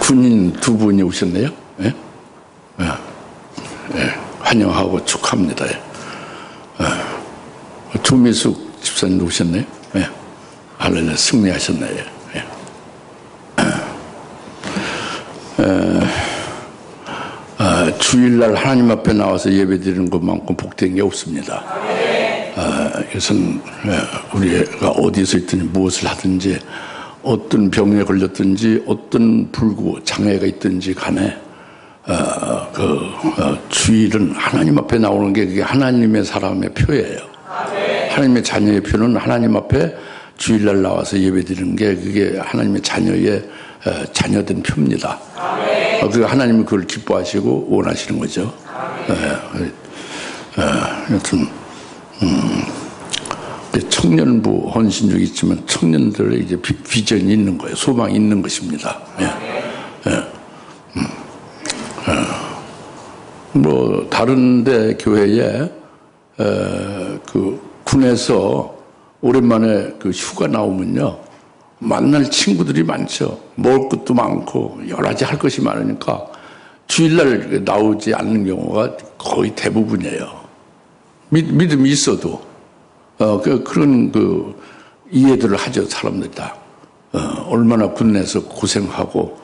군인 두 분이 오셨네요. 예? 환영하고 축하합니다. 조미숙 집사님 오셨네요. 할렐루야, 승리하셨네요. 주일날 하나님 앞에 나와서 예배드리는 것만큼 복된 게 없습니다. 이것은 우리가 어디서 있든지 무엇을 하든지 어떤 병에 걸렸든지 어떤 불구 장애가 있든지 간에 주일은 하나님 앞에 나오는 게 그게 하나님의 사람의 표예요. 하나님의 자녀의 표는 하나님 앞에 주일날 나와서 예배드리는 게 그게 하나님의 자녀의 자녀된 표입니다. 그 하나님은 그걸 기뻐하시고 원하시는 거죠. 여튼 청년부 헌신족이 있지만 청년들의 이제 비전이 있는 거예요. 소망이 있는 것입니다. 뭐 다른데 교회에 그 군에서 오랜만에 그 휴가 나오면요, 만날 친구들이 많죠. 먹을 것도 많고 여러 가지 할 것이 많으니까 주일날 나오지 않는 경우가 거의 대부분이에요. 믿음이 있어도 그런 이해들을 하죠. 사람들이 다 얼마나 군내에서 고생하고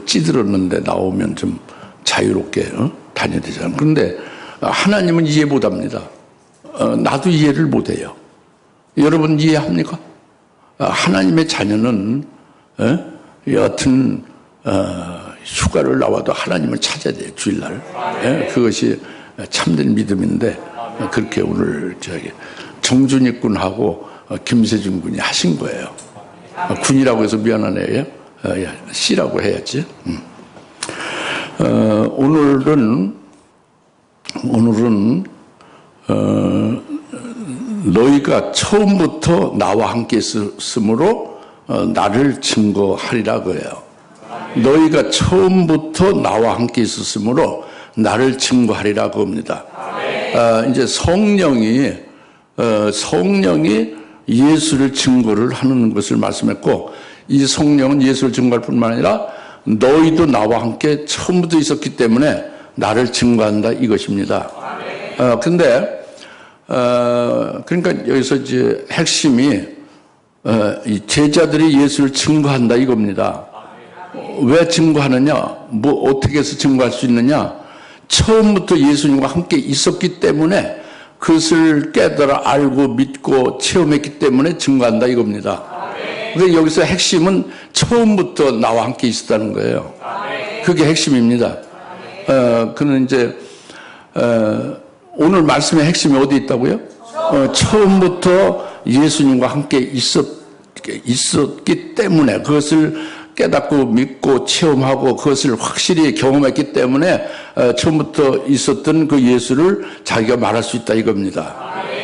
찌들었는데 나오면 좀 자유롭게 다녀야 되잖아요. 그런데 하나님은 이해 못합니다. 나도 이해를 못해요. 여러분 이해합니까? 하나님의 자녀는 여하튼 휴가를 나와도 하나님을 찾아야 돼요. 주일날. 그것이 참된 믿음인데 그렇게 오늘 정준익 군하고 김세준 군이 하신 거예요. 군이라고 해서 미안하네요. 씨라고 해야지. 오늘은 너희가 처음부터 나와 함께 있었으므로 나를 증거하리라 그래요. 너희가 처음부터 나와 함께 있었으므로 나를 증거하리라 그겁니다. 이제 성령이 예수를 증거를 하는 것을 말씀했고, 이 성령은 예수를 증거할 뿐만 아니라 너희도 나와 함께 처음부터 있었기 때문에 나를 증거한다 이것입니다. 근데 그러니까 여기서 이제 핵심이 이 제자들이 예수를 증거한다 이겁니다. 왜 증거하느냐? 뭐 어떻게 해서 증거할 수 있느냐? 처음부터 예수님과 함께 있었기 때문에 그것을 깨달아 알고 믿고 체험했기 때문에 증거한다 이겁니다. 근데 여기서 핵심은 처음부터 나와 함께 있었다는 거예요. 그게 핵심입니다. 그는 이제 오늘 말씀의 핵심이 어디 있다고요? 처음부터 예수님과 함께 있었기 때문에 그것을 깨닫고 믿고 체험하고 그것을 확실히 경험했기 때문에 처음부터 있었던 그 예수를 자기가 말할 수 있다 이겁니다.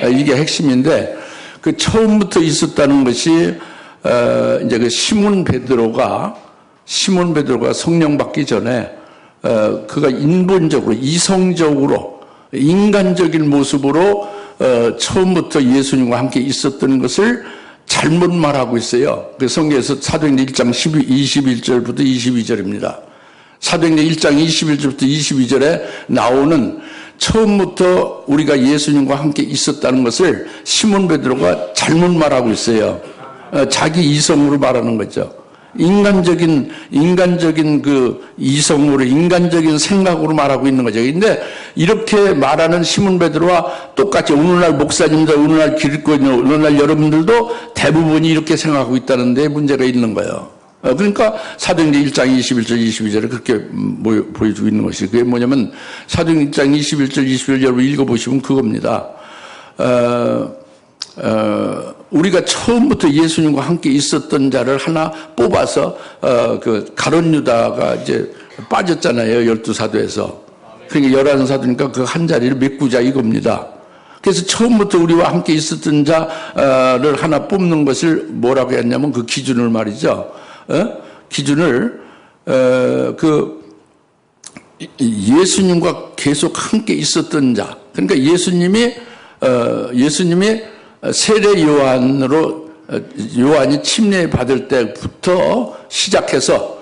이게 핵심인데, 그 처음부터 있었다는 것이 이제 그 시몬 베드로가 성령 받기 전에 그가 인본적으로 이성적으로 인간적인 모습으로 처음부터 예수님과 함께 있었던 것을 잘못 말하고 있어요. 그 성경에서 사도행전 1장 21절부터 22절입니다. 사도행전 1장 21절부터 22절에 나오는 처음부터 우리가 예수님과 함께 있었다는 것을 시몬 베드로가 잘못 말하고 있어요. 자기 이성으로 말하는 거죠. 인간적인 그 이성으로, 인간적인 생각으로 말하고 있는 거죠. 근데 이렇게 말하는 시몬 베드로와 똑같이 오늘날 목사님들, 오늘날 기독교인, 오늘날 여러분들도 대부분이 이렇게 생각하고 있다는 데 문제가 있는 거예요. 그러니까 사도행전 1장 21절 22절에 그렇게 보여주고 있는 것이, 그게 뭐냐면 사도행전 1장 21절 22절 여러분 읽어보시면 그겁니다. 우리가 처음부터 예수님과 함께 있었던 자를 하나 뽑아서 그 가룟 유다가 이제 빠졌잖아요. 12사도에서. 그러니까 11사도니까 그 한 자리를 메꾸자 이겁니다. 그래서 처음부터 우리와 함께 있었던 자를 하나 뽑는 것을 뭐라고 했냐면 그 기준을 말이죠. 기준을 그 예수님과 계속 함께 있었던 자. 그러니까 예수님이 세례 요한으로 요한이 침례 받을 때부터 시작해서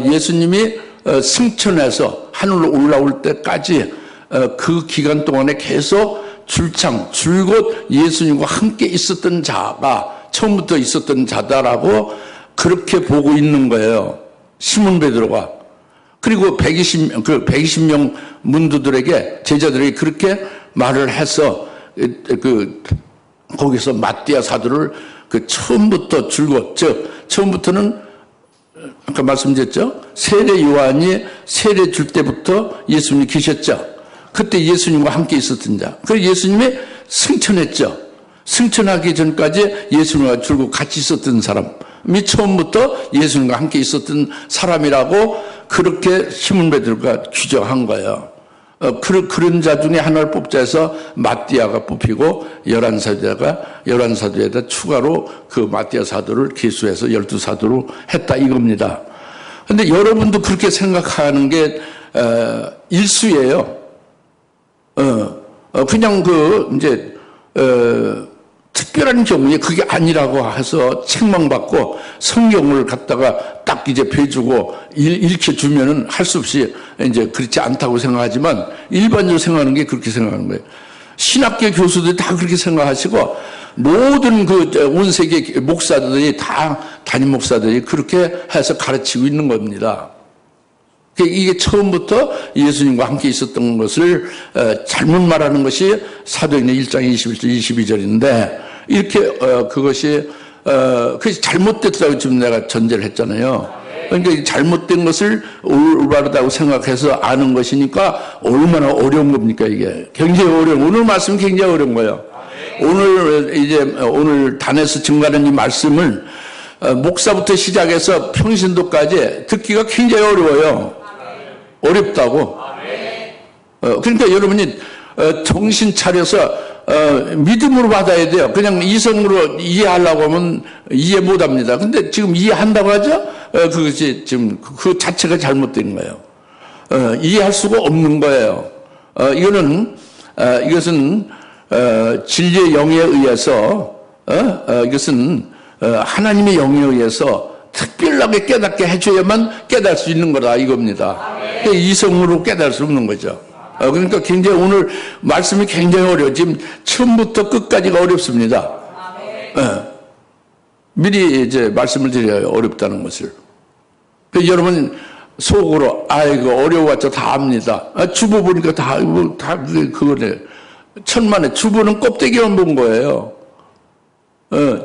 예수님이 승천해서 하늘로 올라올 때까지 그 기간 동안에 계속 줄곧 예수님과 함께 있었던 자가 처음부터 있었던 자다라고 그렇게 보고 있는 거예요. 시몬 베드로가. 그리고 120명 문도들에게, 제자들에게 그렇게 말을 해서 거기서 마띠아 사도를 처음부터 줄곧, 처음부터는 아까 말씀드렸죠. 세례 요한이 세례 줄 때부터 예수님이 계셨죠. 그때 예수님과 함께 있었던 자. 그래서 예수님이 승천했죠. 승천하기 전까지 예수님과 줄곧 같이 있었던 사람이 처음부터 예수님과 함께 있었던 사람이라고 그렇게 시몬 베드로가 규정한 거예요. 그런 자 중에 하나를 뽑자 해서 마띠아가 뽑히고 11사도에다 추가로 그 마띠아 사도를 기수해서 12사도로 했다 이겁니다. 근데 여러분도 그렇게 생각하는 게 일수예요. 그냥 특별한 경우에 그게 아니라고 해서 책망받고 성경을 갖다가 딱 이제 배주고 읽혀주면은 할 수 없이 이제 그렇지 않다고 생각하지만 일반적으로 생각하는 게 그렇게 생각하는 거예요. 신학계 교수들이 다 그렇게 생각하시고 모든 온 세계 목사들이 다 담임 목사들이 그렇게 해서 가르치고 있는 겁니다. 이게 처음부터 예수님과 함께 있었던 것을 잘못 말하는 것이 사도행전 1장 21절 22절인데 이렇게 그것이 잘못됐다고 지금 내가 전제를 했잖아요. 그러니까 잘못된 것을 올바르다고 생각해서 아는 것이니까 얼마나 어려운 겁니까 이게. 굉장히 어려운, 오늘 말씀은 굉장히 어려운 거예요. 오늘 단에서 증가하는 이 말씀을 목사부터 시작해서 평신도까지 듣기가 굉장히 어려워요. 어렵다고. 그러니까 여러분이 정신 차려서 믿음으로 받아야 돼요. 그냥 이성으로 이해하려고 하면 이해 못합니다. 근데 지금 이해한다고 하죠? 그것이 지금 그 자체가 잘못된 거예요. 이해할 수가 없는 거예요. 이것은 진리의 영에 의해서 이것은 하나님의 영에 의해서 특별하게 깨닫게 해줘야만 깨달을 수 있는 거다 이겁니다. 이성으로 깨달을 수 없는 거죠. 그러니까 굉장히 오늘 말씀이 굉장히 어려워요. 지금 처음부터 끝까지가 어렵습니다. 미리 이제 말씀을 드려요. 어렵다는 것을. 여러분 속으로 아이고 어려워봤자 다 압니다. 주보 보니까 다 그거네. 천만에 주보는 껍데기만 본 거예요.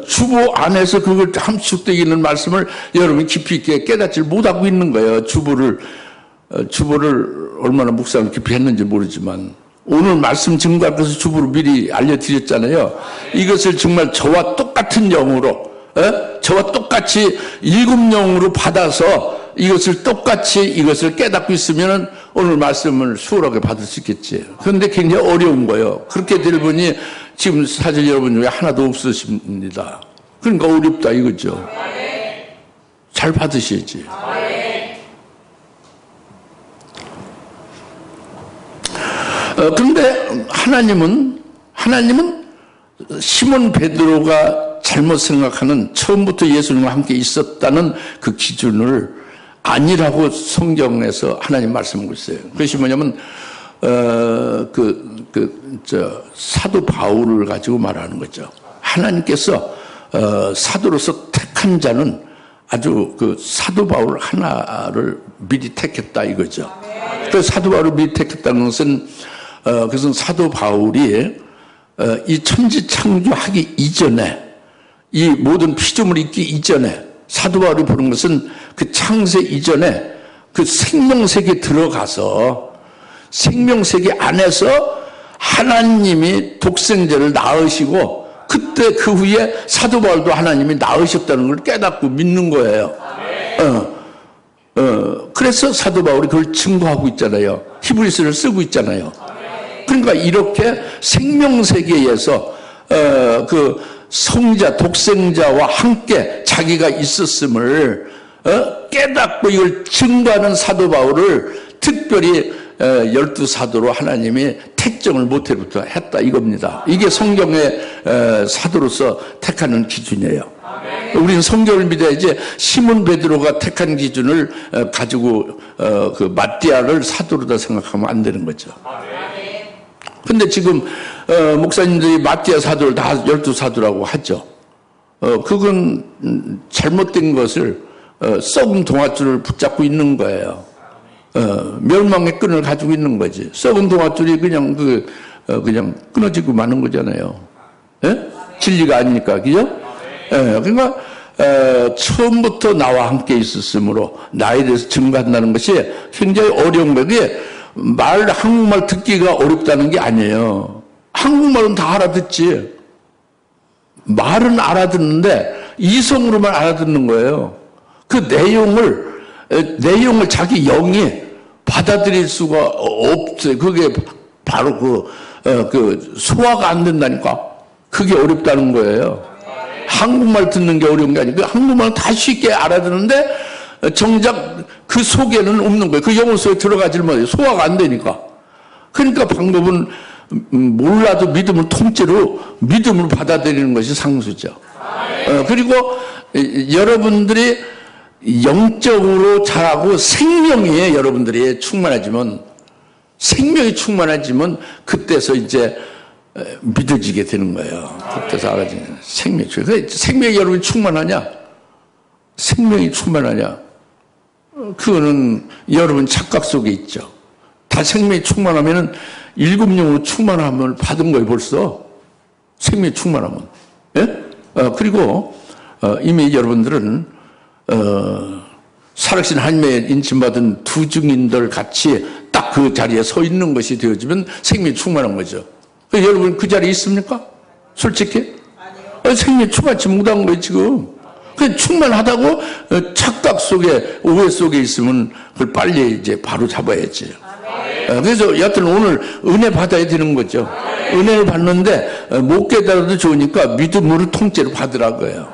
주보 안에서 그걸 함축되어 있는 말씀을 여러분이 깊이 있게 깨닫지 못하고 있는 거예요. 주보를 얼마나 묵상을 깊이 했는지 모르지만 오늘 말씀 증거하면서 주보를 미리 알려드렸잖아요. 이것을 정말 저와 똑같은 영으로 저와 똑같이 일곱 영으로 받아서 이것을 똑같이 이것을 깨닫고 있으면 오늘 말씀을 수월하게 받을 수 있겠지. 그런데 굉장히 어려운 거예요. 그렇게 될 분이 지금 사실 여러분 중에 하나도 없으십니다. 그러니까 어렵다 이거죠. 잘 받으셔야지. 그런데 하나님은 시몬 베드로가 잘못 생각하는 처음부터 예수님과 함께 있었다는 그 기준을 아니라고 성경에서 하나님 말씀하고 있어요. 그것이 뭐냐면 사도 바울을 가지고 말하는 거죠. 하나님께서 사도로서 택한 자는 아주 사도 바울 하나를 미리 택했다 이거죠. 그 사도 바울을 미리 택했다는 것은 그것은 사도 바울이 이 천지 창조하기 이전에 이 모든 피조물이 있기 이전에 사도 바울이 보는 것은 그 창세 이전에 그 생명세계에 들어가서 생명세계 안에서 하나님이 독생자를 낳으시고 그때 그 후에 사도 바울도 하나님이 낳으셨다는 걸 깨닫고 믿는 거예요. 그래서 사도 바울이 그걸 증거하고 있잖아요. 히브리서를 쓰고 있잖아요. 그러니까 이렇게 생명세계에서 그 성자 독생자와 함께 자기가 있었음을 깨닫고 이걸 증거하는 사도 바울을 특별히 12사도로 하나님이 택정을 모태부터 했다 이겁니다. 이게 성경의 사도로서 택하는 기준이에요. 우리는 성경을 믿어야지. 시몬 베드로가 택한 기준을 가지고 그 마띠아를 사도로다 생각하면 안 되는 거죠. 근데 지금 목사님들이 마띠아 사도를 다 12사도라고 하죠. 그건 잘못된 것을 썩은 동아줄을 붙잡고 있는 거예요. 멸망의 끈을 가지고 있는 거지. 썩은 동아줄이 그냥 그냥 끊어지고 마는 거잖아요. 예? 진리가 아니니까, 그죠? 그러니까 처음부터 나와 함께 있었으므로 나에 대해서 증거한다는 것이 굉장히 어려운 거예요. 그게 한국말 듣기가 어렵다는 게 아니에요. 한국말은 다 알아듣지. 말은 알아듣는데 이성으로만 알아듣는 거예요. 그 내용을 자기 영이 받아들일 수가 없어요. 그게 바로 그 소화가 안 된다니까. 그게 어렵다는 거예요. 한국말 듣는 게 어려운 게 아니고 한국말은 다 쉽게 알아듣는데 정작 그 속에는 없는 거예요. 그 영혼 속에 들어가질 못해요. 소화가 안 되니까. 그러니까 방법은 몰라도 믿음을 통째로 믿음으로 받아들이는 것이 상수죠. 그리고 여러분들이 영적으로 자라고 생명이 여러분들이 충만해지면 그때서 이제 믿어지게 되는 거예요. 그때서 알아지는 생명이 여러분이 충만하냐? 생명이 충만하냐? 그거는 여러분 착각 속에 있죠. 다 생명이 충만하면은 일곱 영으로 충만함을 받은 거예요, 벌써. 생명이 충만하면. 예? 그리고 이미 여러분들은 살아계신 하나님의 인침받은 두 증인들 같이 딱 그 자리에 서 있는 것이 되어지면 생명이 충만한 거죠. 여러분 그 자리에 있습니까? 솔직히? 아니요. 생명이 충만치 못한 거예요, 지금. 그 충만하다고 착각 속에, 오해 속에 있으면 그걸 빨리 이제 바로 잡아야지. 그래서 여하튼 오늘 은혜 받아야 되는 거죠. 은혜를 받는데 못 깨달아도 좋으니까 믿음으로 통째로 받으라고요.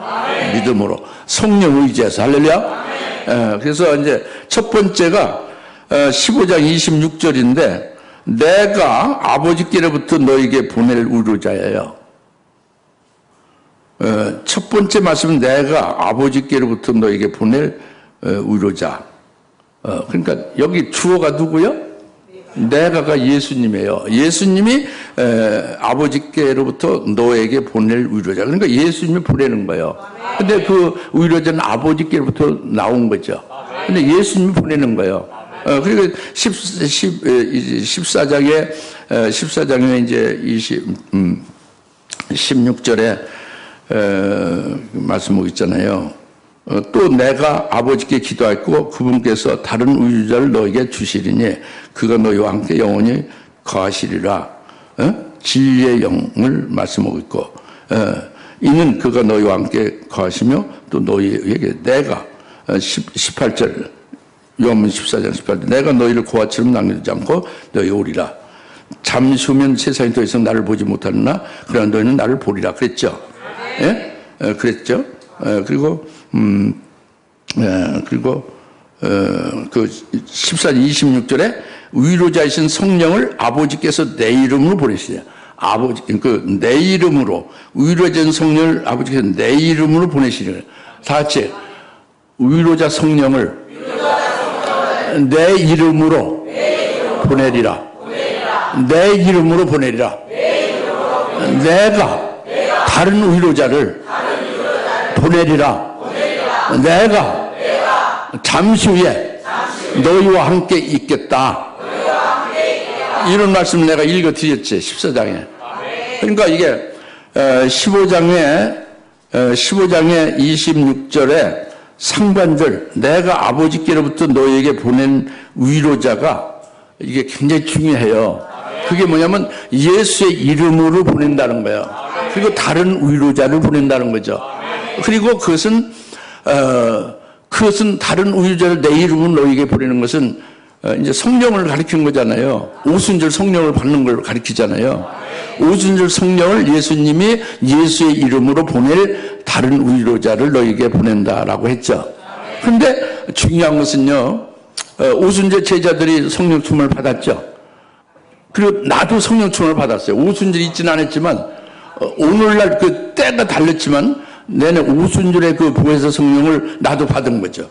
믿음으로. 성령 의지해서. 할렐루야. 그래서 이제 첫 번째가 15장 26절인데 내가 아버지께로부터 너에게 보낼 위로자예요. 첫 번째 말씀은 내가 아버지께로부터 너에게 보낼 위로자. 그러니까 여기 주어가 누구요? 내가가 예수님이에요. 예수님이 아버지께로부터 너에게 보낼 위로자. 그러니까 예수님이 보내는 거예요. 근데 그 위로자는 아버지께로부터 나온 거죠. 근데 예수님이 보내는 거예요. 그리고 14장에 이제 16절에 말씀하고 있잖아요. 또 내가 아버지께 기도했고 그분께서 다른 위로자를 너에게 주시리니 그가 너희와 함께 영원히 거하시리라. 진리의 영을 말씀하고 있고 이는 그가 너희와 함께 거하시며 또 너희에게 내가 18절 요한복음 14장 18절 내가 너희를 고아처럼 남겨두지 않고 너희 오리라. 잠시 후면 세상이 더 이상 나를 보지 못하느나 그러나 너희는 나를 보리라 그랬죠. 예? 그랬죠. 그리고 그 14장 26절에 위로자이신 성령을 아버지께서 내 이름으로 보내시냐. 아버지 내 이름으로 위로자인 성령을 아버지께서 내 이름으로 보내시냐. 다 같이 위로자 성령을 내 이름으로 보내리라. 내 이름으로 보내리라. 내가 다른 위로자를 보내리라. 내가 잠시 후에 너희와 함께 있겠다. 이런 말씀을 내가 읽어드렸지 14장에. 그러니까 이게 15장에 26절에 상반절 내가 아버지께로부터 너희에게 보낸 위로자가 이게 굉장히 중요해요. 그게 뭐냐면 예수의 이름으로 보낸다는 거예요. 그리고 다른 위로자를 보낸다는 거죠. 그리고 그것은 다른 위로자를 내 이름으로 너희에게 보내는 것은 이제 성령을 가리키는 거잖아요. 오순절 성령을 받는 걸 가리키잖아요. 오순절 성령을 예수님이 예수의 이름으로 보낼 다른 위로자를 너희에게 보낸다라고 했죠. 그런데 중요한 것은요. 오순절 제자들이 성령 충만을 받았죠. 그리고 나도 성령 충만을 받았어요. 오순절이 있지는 않았지만 오늘날 그 때가 달렸지만 내내 오순절에 그 보혜사 성령을 나도 받은 거죠.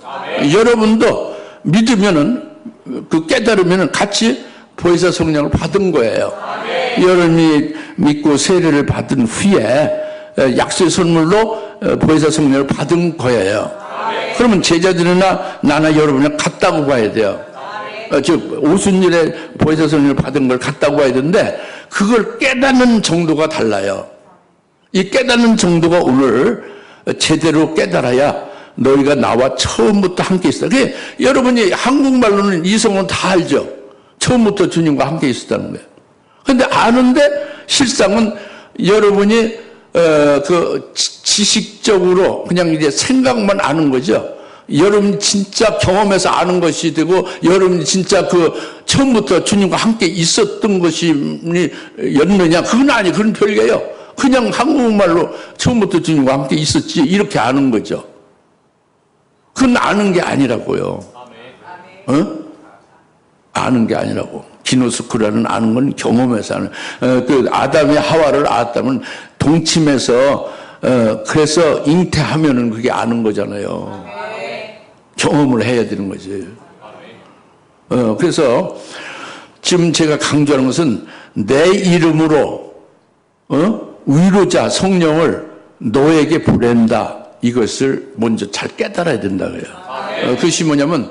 여러분도 믿으면은 그 깨달으면은 같이 보혜사 성령을 받은 거예요. 여러분이 믿고 세례를 받은 후에 약속의 선물로 보혜사 성령을 받은 거예요. 그러면 제자들이나 나나 여러분이 같다고 봐야 돼요. 즉 오순절에 보혜사 성령을 받은 걸 같다고 봐야 되는데 그걸 깨닫는 정도가 달라요. 이 깨닫는 정도가 오늘 제대로 깨달아야 너희가 나와 처음부터 함께 있었다. 그게 여러분이 한국말로는 이성은 다 알죠. 처음부터 주님과 함께 있었다는 거예요. 그런데 아는데 실상은 여러분이 그 지식적으로 그냥 이제 생각만 아는 거죠. 여러분이 진짜 경험해서 아는 것이 되고 여러분이 진짜 그 처음부터 주님과 함께 있었던 것이 였느냐? 그건 아니에요. 그건 별개예요. 그냥 한국말로 처음부터 주님과 함께 있었지 이렇게 아는 거죠. 그건 아는 게 아니라고요. 아는 게 아니라고. 기노스코라는 아는 건 경험해서 아는. 그 아담이 하와를 알았다면 동침해서 그래서 잉태하면은 그게 아는 거잖아요. 경험을 해야 되는 거지. 그래서 지금 제가 강조하는 것은 내 이름으로 위로자 성령을 너에게 보낸다. 이것을 먼저 잘 깨달아야 된다고요. 그것이 뭐냐면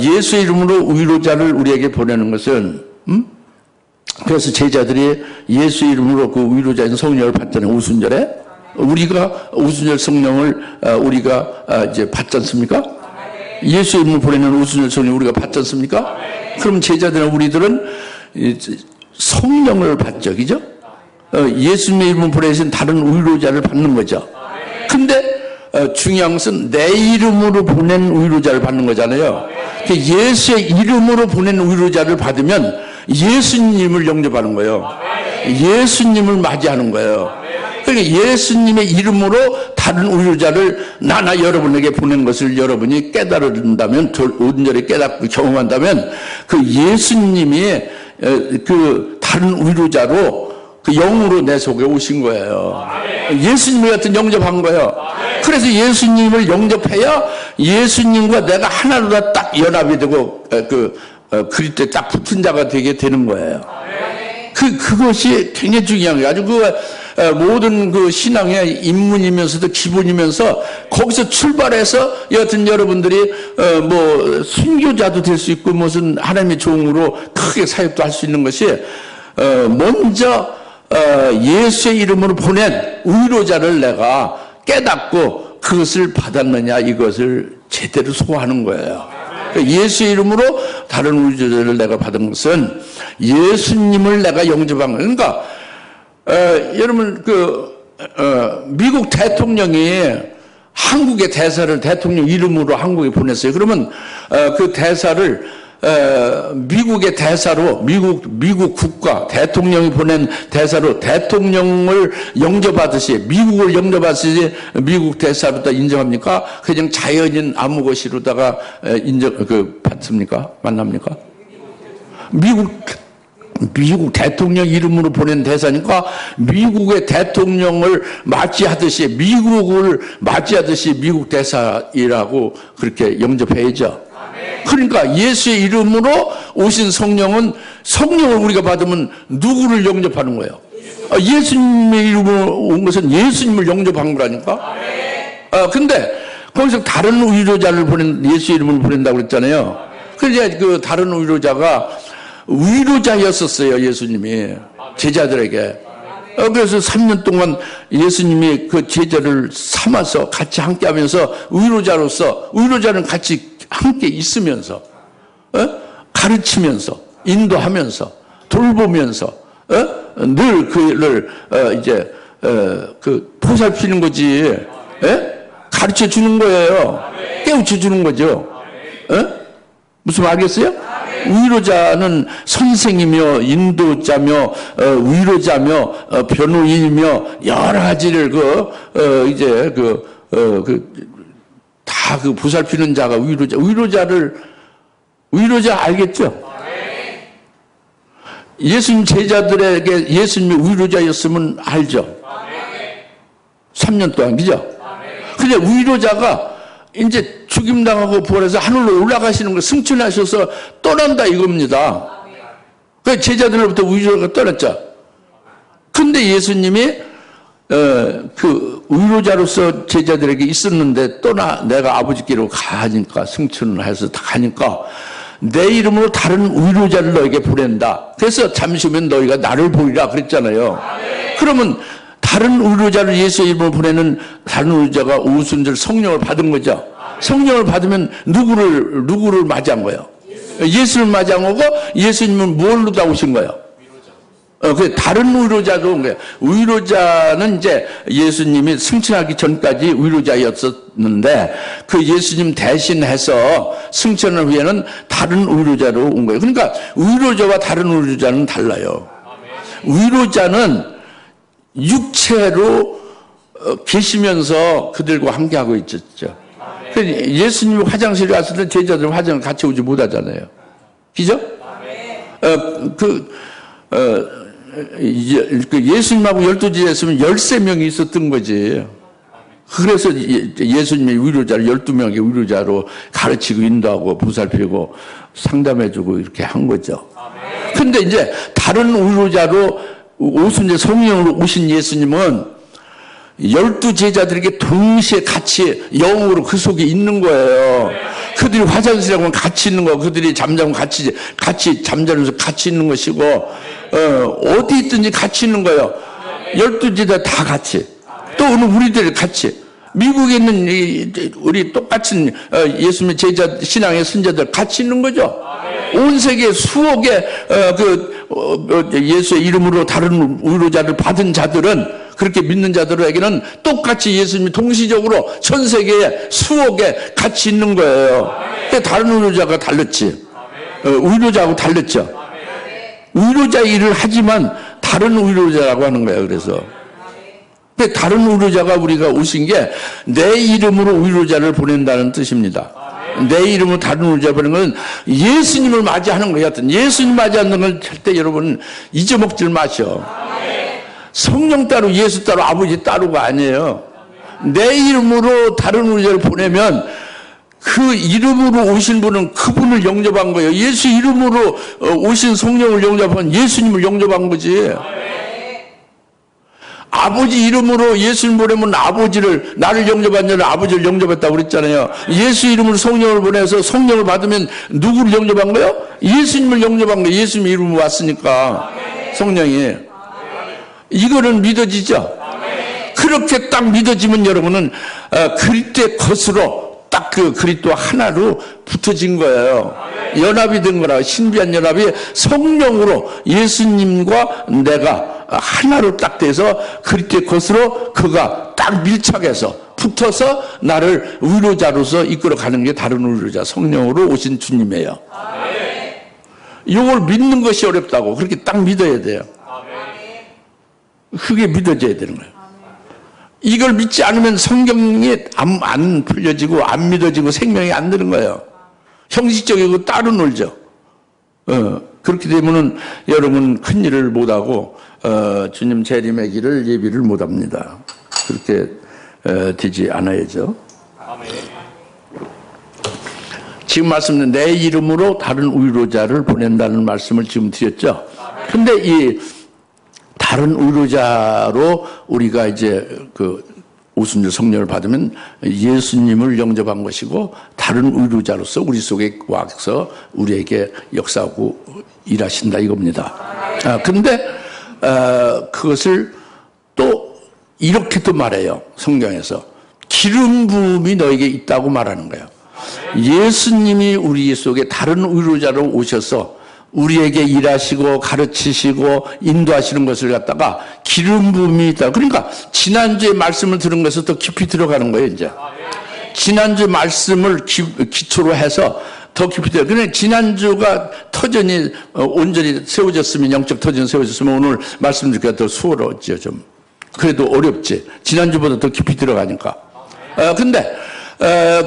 예수의 이름으로 위로자를 우리에게 보내는 것은 그래서 제자들이 예수의 이름으로 그 위로자인 성령을 받잖아요. 오순절에 우리가 오순절 성령을 우리가 이제 받지 않습니까? 예수의 이름으로 보내는 오순절 성령 우리가 받지 않습니까? 그럼 제자들은 우리들은 성령을 받죠, 그죠? 예수님의 이름으로 보내신 다른 위로자를 받는 거죠. 근데 중요한 것은 내 이름으로 보낸 위로자를 받는 거잖아요. 예수의 이름으로 보낸 위로자를 받으면 예수님을 영접하는 거예요. 예수님을 맞이하는 거예요. 그러니까 예수님의 이름으로 다른 위로자를 나나 여러분에게 보낸 것을 여러분이 깨달은다면, 온전히 깨닫고 경험한다면 그 예수님이 그 다른 위로자로 그 영으로 내 속에 오신 거예요. 예수님을 같은 영접한 거예요. 그래서 예수님을 영접해야 예수님과 내가 하나로 다 딱 연합이 되고 그리스도에 딱 붙은 자가 되게 되는 거예요. 그것이 굉장히 중요한 거예요. 아주 모든 그 신앙의 입문이면서도 기본이면서 거기서 출발해서 여하튼 여러분들이 뭐 순교자도 될 수 있고 무슨 하나님의 종으로 크게 사역도 할 수 있는 것이 먼저 예수의 이름으로 보낸 위로자를 내가 깨닫고 그것을 받았느냐 이것을 제대로 소화하는 거예요. 예수의 이름으로 다른 위로자를 내가 받은 것은 예수님을 내가 영접한 거예요. 그러니까 여러분 미국 대통령이 한국의 대사를 대통령 이름으로 한국에 보냈어요. 그러면 그 대사를 미국의 대사로 미국 국가 대통령이 보낸 대사로 대통령을 영접하듯이 미국을 영접하듯이 미국 대사로 다 인정합니까? 그냥 자연인 아무 것이로다가 받습니까? 만납니까? 미국 대통령 이름으로 보낸 대사니까 미국의 대통령을 맞이하듯이 미국을 맞이하듯이 미국 대사이라고 그렇게 영접해야죠. 그러니까 예수의 이름으로 오신 성령은 성령을 우리가 받으면 누구를 영접하는 거예요? 예수님의 이름으로 온 것은 예수님을 영접한 거라니까. 근데 거기서 다른 위로자를 예수 이름을 보낸다고 그랬잖아요. 그런데 그 다른 위로자가 위로자였었어요. 예수님이 제자들에게. 그래서 3년 동안 예수님이 그 제자를 삼아서 같이 함께하면서 위로자는 같이 함께 있으면서 가르치면서 인도하면서 돌보면서 늘 그를 이제 보살피는 거지. 가르쳐 주는 거예요. 깨우쳐 주는 거죠. 무슨 말 알겠어요? 위로자는 선생이며 인도자며 위로자며 변호인이며 여러 가지를 다 보살피는 자가 위로자 알겠죠? 예수님 제자들에게 예수님이 위로자였으면 알죠? 3년 동안, 그죠? 근데 위로자가 이제 죽임당하고 부활해서 하늘로 올라가시는 거 승천하셔서 떠난다 이겁니다. 그 제자들로부터 위로자가 떠났죠. 근데 예수님이 그 위로자로서 제자들에게 있었는데 내가 아버지께로 가니까 승천을 해서 다 가니까 내 이름으로 다른 위로자를 너에게 보낸다. 그래서 잠시 후면 너희가 나를 보리라 그랬잖아요. 그러면 다른 위로자를 예수의 이름으로 보내는 다른 위로자가 오순절 성령을 받은 거죠. 성령을 받으면 누구를 맞이한 거예요? 예수를 맞이한 거고 예수님은 뭘로 나오신 거예요? 그 다른 위로자도 온 거예요. 위로자는 이제 예수님이 승천하기 전까지 위로자였었는데 그 예수님 대신해서 승천을 위해는 다른 위로자로 온 거예요. 그러니까 위로자와 다른 위로자는 달라요. 위로자는 육체로 계시면서 그들과 함께하고 있었죠. 예수님이 화장실에 갔을 때 제자들 화장을 같이 오지 못하잖아요. 그죠? 예수님하고 12제자 있으면 13명이 있었던 거지. 그래서 예수님이 위로자를 12명의 위로자로 가르치고 인도하고 보살피고 상담해주고 이렇게 한 거죠. 근데 이제 다른 위로자로 오순절 성령으로 오신 예수님은 12제자들에게 동시에 같이 영으로 그 속에 있는 거예요. 그들이 화장실에 가면 같이 있는 거, 그들이 잠자면 같이 잠자면서 같이 있는 것이고, 어디 있든지 같이 있는 거예요. 12제자 다 같이. 또 오늘 우리들이 같이. 미국에 있는 우리 똑같은 예수님의 제자, 신앙의 선자들 같이 있는 거죠. 온 세계 수억의 예수의 이름으로 다른 위로자를 받은 자들은 그렇게 믿는 자들에게는 똑같이 예수님이 동시적으로 전 세계에 수억에 같이 있는 거예요. 근데 다른 위로자가 달랐지. 위로자하고 달랐죠. 위로자 일을 하지만 다른 위로자라고 하는 거예요. 그래서. 근데 다른 위로자가 우리가 오신 게 내 이름으로 위로자를 보낸다는 뜻입니다. 내 이름으로 다른 위로자 보내는 건 예수님을 맞이하는 거예요. 예수님 맞이하는 걸 절대 여러분 잊어먹질 마셔. 성령 따로 예수 따로 아버지 따로가 아니에요. 내 이름으로 다른 위로자를 보내면 그 이름으로 오신 분은 그분을 영접한 거예요. 예수 이름으로 오신 성령을 영접한 예수님을 영접한 거지. 아버지 이름으로 예수님 보내면 아버지를, 나를 영접한 자는 아버지를 영접했다고 그랬잖아요. 예수 이름으로 성령을 보내서 성령을 받으면 누구를 영접한 거예요? 예수님을 영접한 거예요. 예수님 이름으로 왔으니까 성령이. 이거는 믿어지죠? 그렇게 딱 믿어지면 여러분은 그리스도의 것으로 딱 그 그리스도 하나로 붙어진 거예요. 연합이 된 거라. 신비한 연합이 성령으로 예수님과 내가 하나로 딱 돼서 그리스도의 것으로 그가 딱 밀착해서 붙어서 나를 위로자로서 이끌어가는 게 다른 위로자 성령으로 오신 주님이에요. 이걸 믿는 것이 어렵다고. 그렇게 딱 믿어야 돼요. 그게 믿어져야 되는 거예요. 이걸 믿지 않으면 성경이 안 풀려지고 안 믿어지고 생명이 안 되는 거예요. 형식적이고 따로 놀죠. 그렇게 되면은 여러분 큰 일을 못하고 주님 재림의 길을 예비를 못합니다. 그렇게 되지 않아야죠. 지금 말씀은 내 이름으로 다른 위로자를 보낸다는 말씀을 지금 드렸죠. 근데 이 다른 위로자로 우리가 이제 그 오순절 성령을 받으면 예수님을 영접한 것이고 다른 위로자로서 우리 속에 와서 우리에게 역사하고 일하신다 이겁니다. 근데 그것을 또 이렇게 또 말해요. 성경에서 기름 부음이 너에게 있다고 말하는 거예요. 예수님이 우리 속에 다른 위로자로 오셔서 우리에게 일하시고 가르치시고 인도하시는 것을 갖다가 기름 부음이 있다. 그러니까 지난주에 말씀을 들은 것에서 더 깊이 들어가는 거예요. 이제 지난주 말씀을 기초로 해서 더 깊이 들어가요. 그러니까 지난주가 터전이 온전히 세워졌으면, 영적 터전이 세워졌으면 오늘 말씀 듣기가 더 수월하죠. 좀 그래도 어렵지. 지난주보다 더 깊이 들어가니까. 근데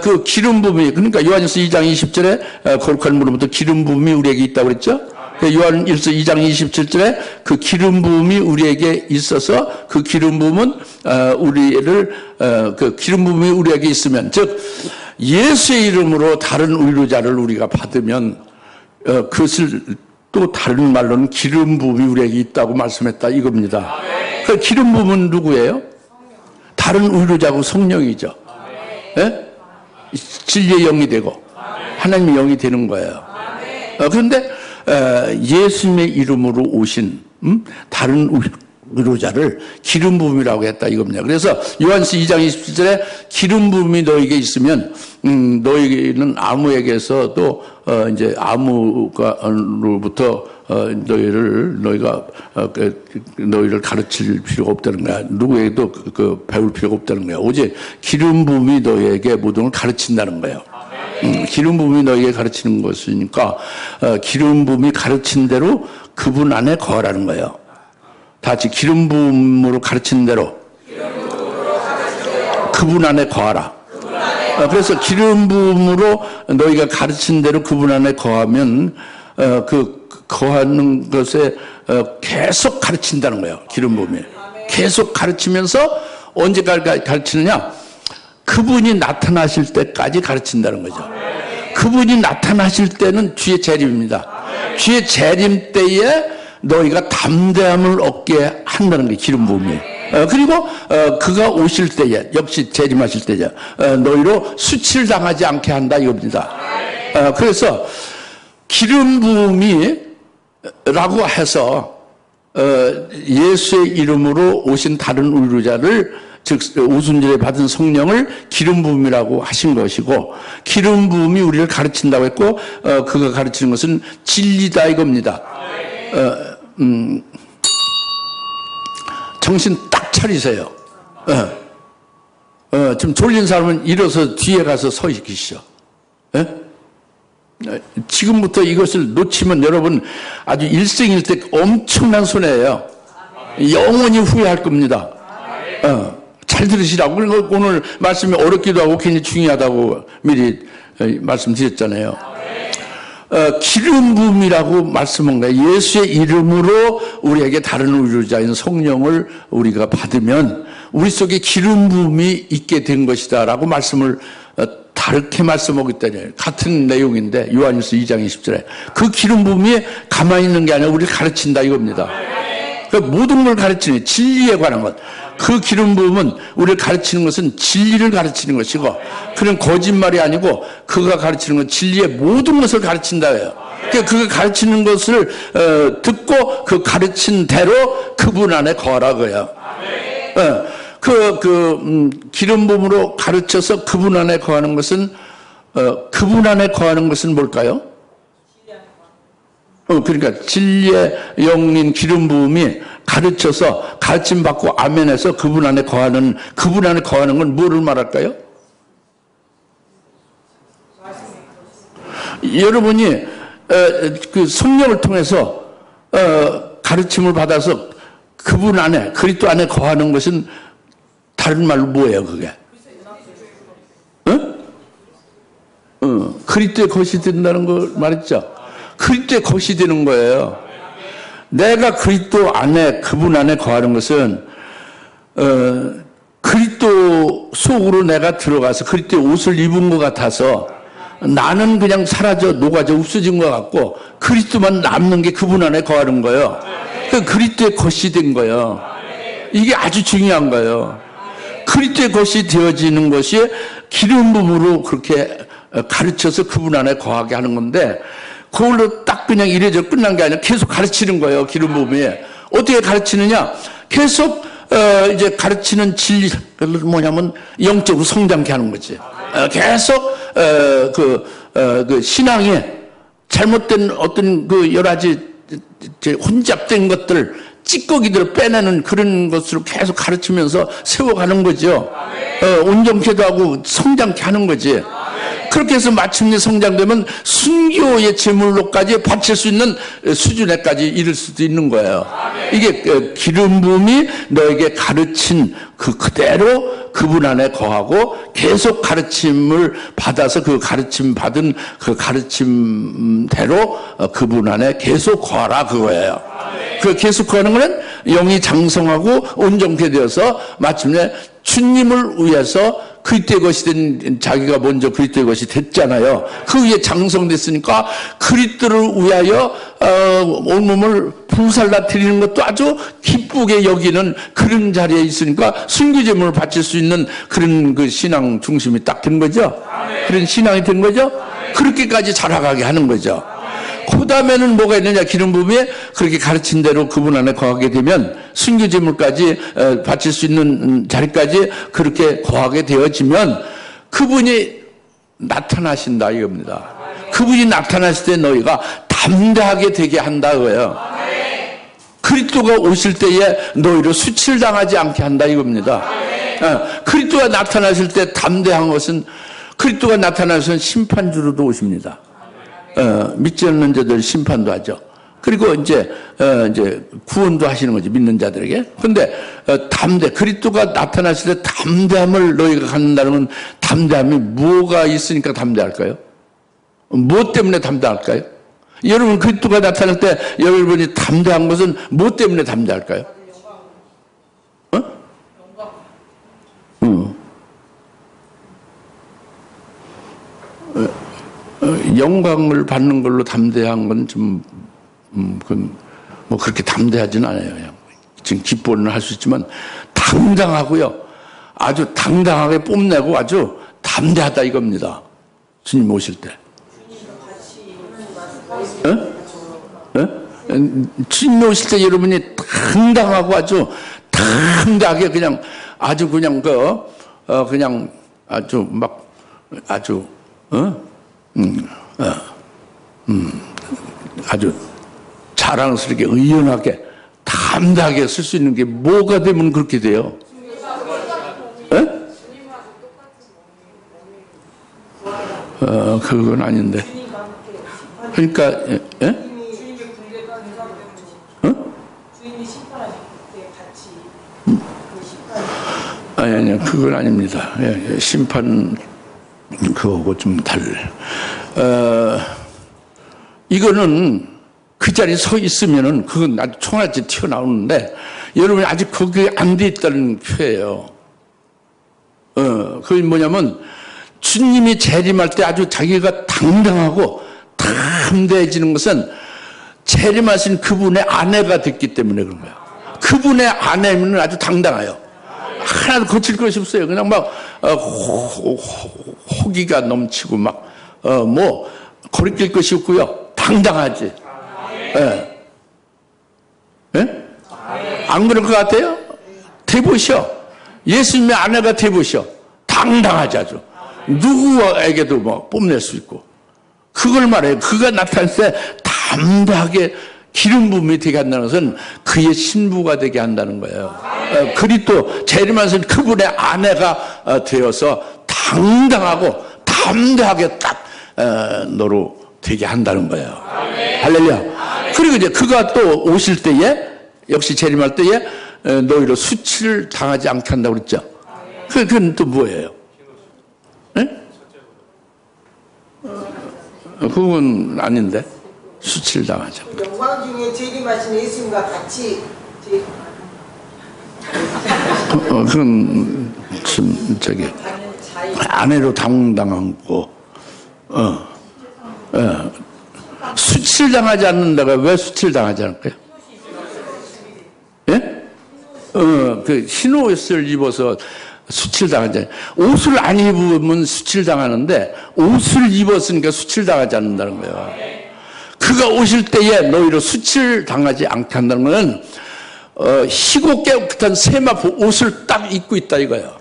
그 기름 부음이, 그러니까 요한일서 2장 20절에 거룩한 물로부터 기름 부음이 우리에게 있다고 그랬죠? 요한일서 2장 27절에 그 기름 부음이 우리에게 있어서 그 기름 부음은 그 기름 부음이 우리에게 있으면, 즉 예수의 이름으로 다른 위로자를 우리가 받으면 그것을 또 다른 말로는 기름 부음이 우리에게 있다고 말씀했다 이겁니다. 그 기름 부음은 누구예요? 다른 위로자고 성령이죠. 예? 진리의 영이 되고 하나님의 영이 되는 거예요. 그런데 예수님의 이름으로 오신 다른 위로자를 기름 부음이라고 했다 이겁니다. 그래서 요한서 2장 27절에 기름 부음이 너에게 있으면 너희는 아무에게서도 이제 아무로부터 너희를 가르칠 필요가 없다는 거야. 누구에게도 배울 필요가 없다는 거야. 오직 기름 부음이 너희에게 모든 걸 가르친다는 거예요. 기름 부음이 너희에게 가르치는 것이니까 기름 부음이 가르친 대로 그분 안에 거하라는 거예요. 다 같이 기름 부음으로 가르친 대로 그분 안에 거하라. 그래서 기름 부음으로 너희가 가르친 대로 그분 안에 거하면 그 거하는 것에 계속 가르친다는 거예요. 기름 부음이 계속 가르치면서 언제까지 가르치느냐? 그분이 나타나실 때까지 가르친다는 거죠. 그분이 나타나실 때는 주의 재림입니다. 주의 재림 때에 너희가 담대함을 얻게 한다는 게 기름 부음이에요. 그리고 그가 오실 때에 역시 재림하실 때에 너희로 수치를 당하지 않게 한다 이겁니다. 그래서 기름 부음이라고 해서 예수의 이름으로 오신 다른 위로자를, 즉 오순절에 받은 성령을 기름 부음이라고 하신 것이고, 기름 부음이 우리를 가르친다고 했고 그가 가르치는 것은 진리다 이겁니다. 정신 딱 차리세요. 좀 졸린 사람은 일어서 뒤에 가서 서 있으시오. 지금부터 이것을 놓치면 여러분 아주 일생일대 엄청난 손해예요. 영원히 후회할 겁니다. 잘 들으시라고. 오늘 말씀이 어렵기도 하고 굉장히 중요하다고 미리 말씀드렸잖아요. 기름 부음이라고 말씀한 거예요. 예수의 이름으로 우리에게 다른 위로자인 성령을 우리가 받으면 우리 속에 기름 부음이 있게 된 것이다 라고 말씀을 다르게 말씀하기 때문에 같은 내용인데 요한일서 2장 20절에 그 기름 부음이 가만히 있는 게 아니라 우리를 가르친다 이겁니다. 그러니까 모든 걸 가르치는 진리에 관한 것. 그 기름 부음은 우리를 가르치는 것은 진리를 가르치는 것이고 그는 거짓말이 아니고 그가 가르치는 건 진리의 모든 것을 가르친다예요. 그러니까 그가 가르치는 것을 듣고 그 가르친 대로 그분 안에 거하라고요. 기름 부음으로 가르쳐서 그분 안에 거하는 것은 그분 안에 거하는 것은 뭘까요? 그러니까 진리의 영인 기름 부음이 가르쳐서 가르침 받고 아멘해서 그분 안에 거하는 건 뭐를 말할까요? 여러분이 그 성령을 통해서 가르침을 받아서 그분 안에 그리스도 안에 거하는 것은 다른 말로 뭐예요 그게? 그리스도의 것이 된다는 거 말했죠. 그리스도의 것이 되는 거예요. 내가 그리스도 안에 그분 안에 거하는 것은 그리스도 속으로 내가 들어가서 그리스도의 옷을 입은 것 같아서 나는 그냥 사라져 녹아져 없어진 것 같고 그리스도만 남는 게 그분 안에 거하는 거예요. 그리스도의 것이 된 거예요. 이게 아주 중요한 거예요. 그리스도의 것이 되어지는 것이 기름 부음으로 그렇게 가르쳐서 그분 안에 거하게 하는 건데 그걸로 딱 그냥 이래저 끝난 게 아니라 계속 가르치는 거예요. 기름 부음이 어떻게 가르치느냐? 계속 이제 가르치는 진리를 뭐냐면 영적으로 성장케 하는 거지. 계속 그 신앙이 잘못된 어떤 그 여러 가지 혼잡된 것들 찌꺼기들을 빼내는 그런 것으로 계속 가르치면서 세워가는 거죠. 온전케도 하고 성장케 하는 거지. 그렇게 해서 마침내 성장되면 순교의 제물로까지 바칠 수 있는 수준에까지 이를 수도 있는 거예요. 이게 기름 부음이 너에게 가르친 그대로 그분 안에 거하고 계속 가르침을 받아서 그 가르침 받은 그 가르침대로 그분 안에 계속 거하라 그거예요. 그 계속 거하는 거는 영이 장성하고 온전케 되어서 마침내 주님을 위해서 그리스도의 것이 된, 자기가 먼저 그리스도의 것이 됐잖아요. 그 위에 장성됐으니까 그리스도를 위하여 온몸을 불살라 드리는 것도 아주 기쁘게 여기는 그런 자리에 있으니까 순교제물을 바칠 수 있는 그런 그 신앙 중심이 딱 된 거죠. 그런 신앙이 된 거죠. 그렇게까지 자라가게 하는 거죠. 그 다음에는 뭐가 있느냐, 기름 부음에 그렇게 가르친 대로 그분 안에 거하게 되면 순교제물까지 바칠 수 있는 자리까지 그렇게 거하게 되어지면 그분이 나타나신다 이겁니다. 그분이 나타나실 때 너희가 담대하게 되게 한다 그거예요. 그리스도가 오실 때에 너희를 수치당하지 않게 한다 이겁니다. 그리스도가 나타나실 때 담대한 것은, 그리스도가 나타나서는 심판주로도 오십니다. 믿지 않는 자들 심판도 하죠. 그리고 이제 구원도 하시는 거죠, 믿는 자들에게. 근데 그리스도가 나타나실 때 담대함을 너희가 갖는다는 건, 담대함이 뭐가 있으니까 담대할까요? 무엇 때문에 담대할까요? 여러분, 그리스도가 나타날 때 여러분이 담대한 것은 무엇 때문에 담대할까요? 영광을 받는 걸로 담대한 건 좀, 뭐 그렇게 담대하진 않아요. 그냥. 지금 기뻐는 할 수 있지만, 당당하고요. 아주 당당하게 뽐내고 아주 담대하다 이겁니다. 주님 오실 때. 주님 오실 때 여러분이 당당하고 아주 당당하게 그냥 아주 그냥 그냥 아주 막 아주 아주 자랑스럽게 의연하게 담대하게 쓸 수 있는 게 뭐가 되면 그렇게 돼요? 그건 아닌데. 그러니까 아니 그건 아닙니다. 심판 그거하고 좀 달라요. 이거는 그 자리에 서 있으면은 그건 아주 총알같이 튀어나오는데, 여러분이 아직 거기에 안 돼 있다는 표예요. 그게 뭐냐면, 주님이 재림할 때 아주 자기가 당당하고 담대해지는 것은 재림하신 그분의 아내가 됐기 때문에 그런 거예요. 그분의 아내는 아주 당당해요. 하나도 거칠 것이 없어요. 그냥 막 호기가 넘치고 막 거리낄 것이 없고요. 당당하지. 예? 예? 안 그럴 것 같아요? 대보셔. 예수님의 아내가 대보셔. 당당하지 아주. 누구에게도 뭐 뽐낼 수 있고. 그걸 말해요. 그가 나타날 때 담대하게 기름 부음이 되게 한다는 것은 그의 신부가 되게 한다는 거예요. 그리스도 재림하신 그분의 아내가 되어서 당당하고 담대하게 딱 너로 되게 한다는 거예요. 할렐루야. 그리고 이제 그가 또 오실 때에, 역시 재림할 때에 너희로 수치를 당하지 않게 한다고 그랬죠. 그건 또 뭐예요? 네? 그건 아닌데. 수치를 당하죠. 영광 중에 재림하신 예수님과 같이 그건 좀 아내로 당당하고 수치를 당하지 않는다가 왜 수치를 당하지 않을까요? 예? 그 흰 옷을 입어서 수치를 당하지, 옷을 안 입으면 수치를 당하는데 옷을 입었으니까 수치를 당하지 않는다는 거예요. 그가 오실 때에 너희로 수치를 당하지 않게 한다는 것은 희고 깨끗한 세마포 옷을 딱 입고 있다 이거예요.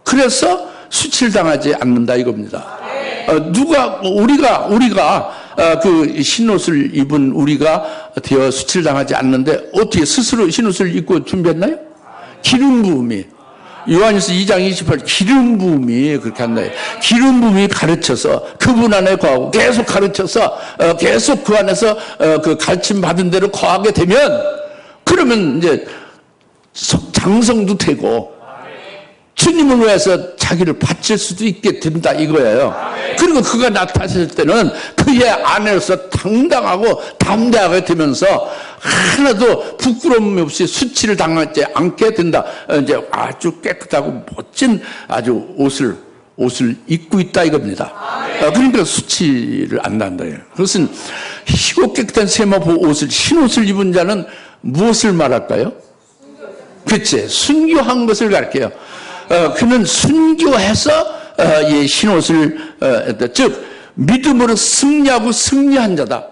그래서 수치를 당하지 않는다 이겁니다. 우리가 그 흰옷을 입은 우리가 되어 수치를 당하지 않는데, 어떻게 스스로 흰옷을 입고 준비했나요? 기름 부음이, 요한일서 2장 28, 기름 부음이 그렇게 한다. 기름 부음이 가르쳐서 그분 안에 거하고 계속 가르쳐서 계속 그 안에서 그 가르침 받은 대로 거하게 되면, 그러면 이제 장성도 되고 주님을 위해서 자기를 바칠 수도 있게 된다 이거예요. 그리고 그가 나타났을 때는 그의 아내로서 당당하고 담대하게 되면서 하나도 부끄러움 없이 수치를 당하지 않게 된다. 이제 아주 깨끗하고 멋진 아주 옷을 입고 있다 이겁니다. 그러니까 수치를 안 난다. 그것은 희고 깨끗한 세마포 옷을, 흰 옷을 입은 자는 무엇을 말할까요? 그치, 순교한 것을 가르쳐요. 그는 순교해서 흰 옷을 즉 믿음으로 승리하고 승리한 자다.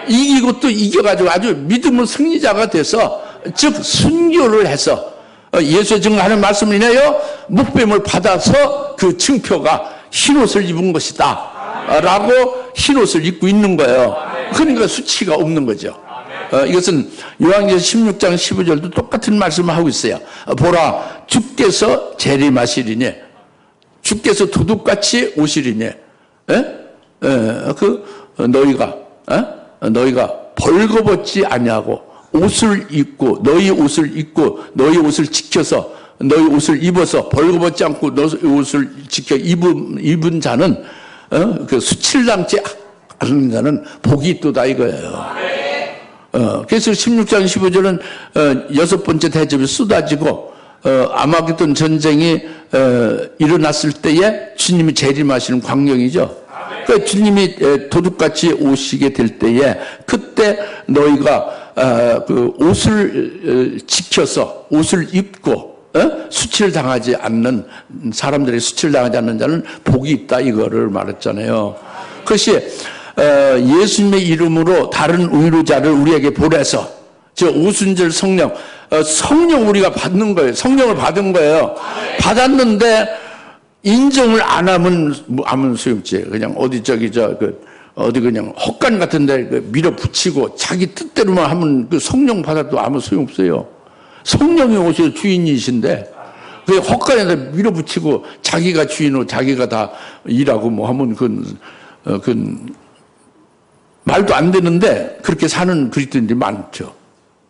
이기고 또 이겨가지고 아주 믿음으로 승리자가 돼서, 즉 순교를 해서 예수의 증거하는 말씀이네요. 목배임을 받아서 그 증표가 흰 옷을 입은 것이다 라고 흰 옷을 입고 있는 거예요. 그러니까 수치가 없는 거죠. 이것은 요한계시록 16장 15절도 똑같은 말씀을 하고 있어요. 보라, 주께서 재림하시리니, 주께서 도둑같이 오시리니, 너희가 벌거벗지 아니하고 옷을 입고, 너희 옷을 입고 너희 옷을 지켜서, 너희 옷을 입어서 벌거벗지 않고 너희 옷을 지켜 입은 자는 그 수치를 당치 않는 자는 복이 있도다 이거예요. 그래서 16장 15절은 여섯 번째 대접이 쏟아지고 아마겟돈 전쟁이 일어났을 때에 주님이 재림하시는 광경이죠. 그러니까 주님이 도둑같이 오시게 될 때에 그때 너희가 그 옷을 지켜서 옷을 입고 수치를 당하지 않는 사람들이 수치를 당하지 않는 자는 복이 있다 이거를 말했잖아요. 그것이 예수님의 이름으로 다른 위로자를 우리에게 보내서 저 오순절 성령 우리가 받는 거예요. 성령을 받은 거예요. 받았는데 인정을 안 하면 아무 소용없지. 그냥 어디 그냥 헛간 같은데 밀어붙이고 자기 뜻대로만 하면 그 성령 받아도 아무 소용없어요. 성령이 오셔서 주인이신데 그 헛간에다 밀어붙이고 자기가 주인으로 자기가 다 일하고 뭐 하면 그건 말도 안 되는데 그렇게 사는 그리스도인들이 많죠.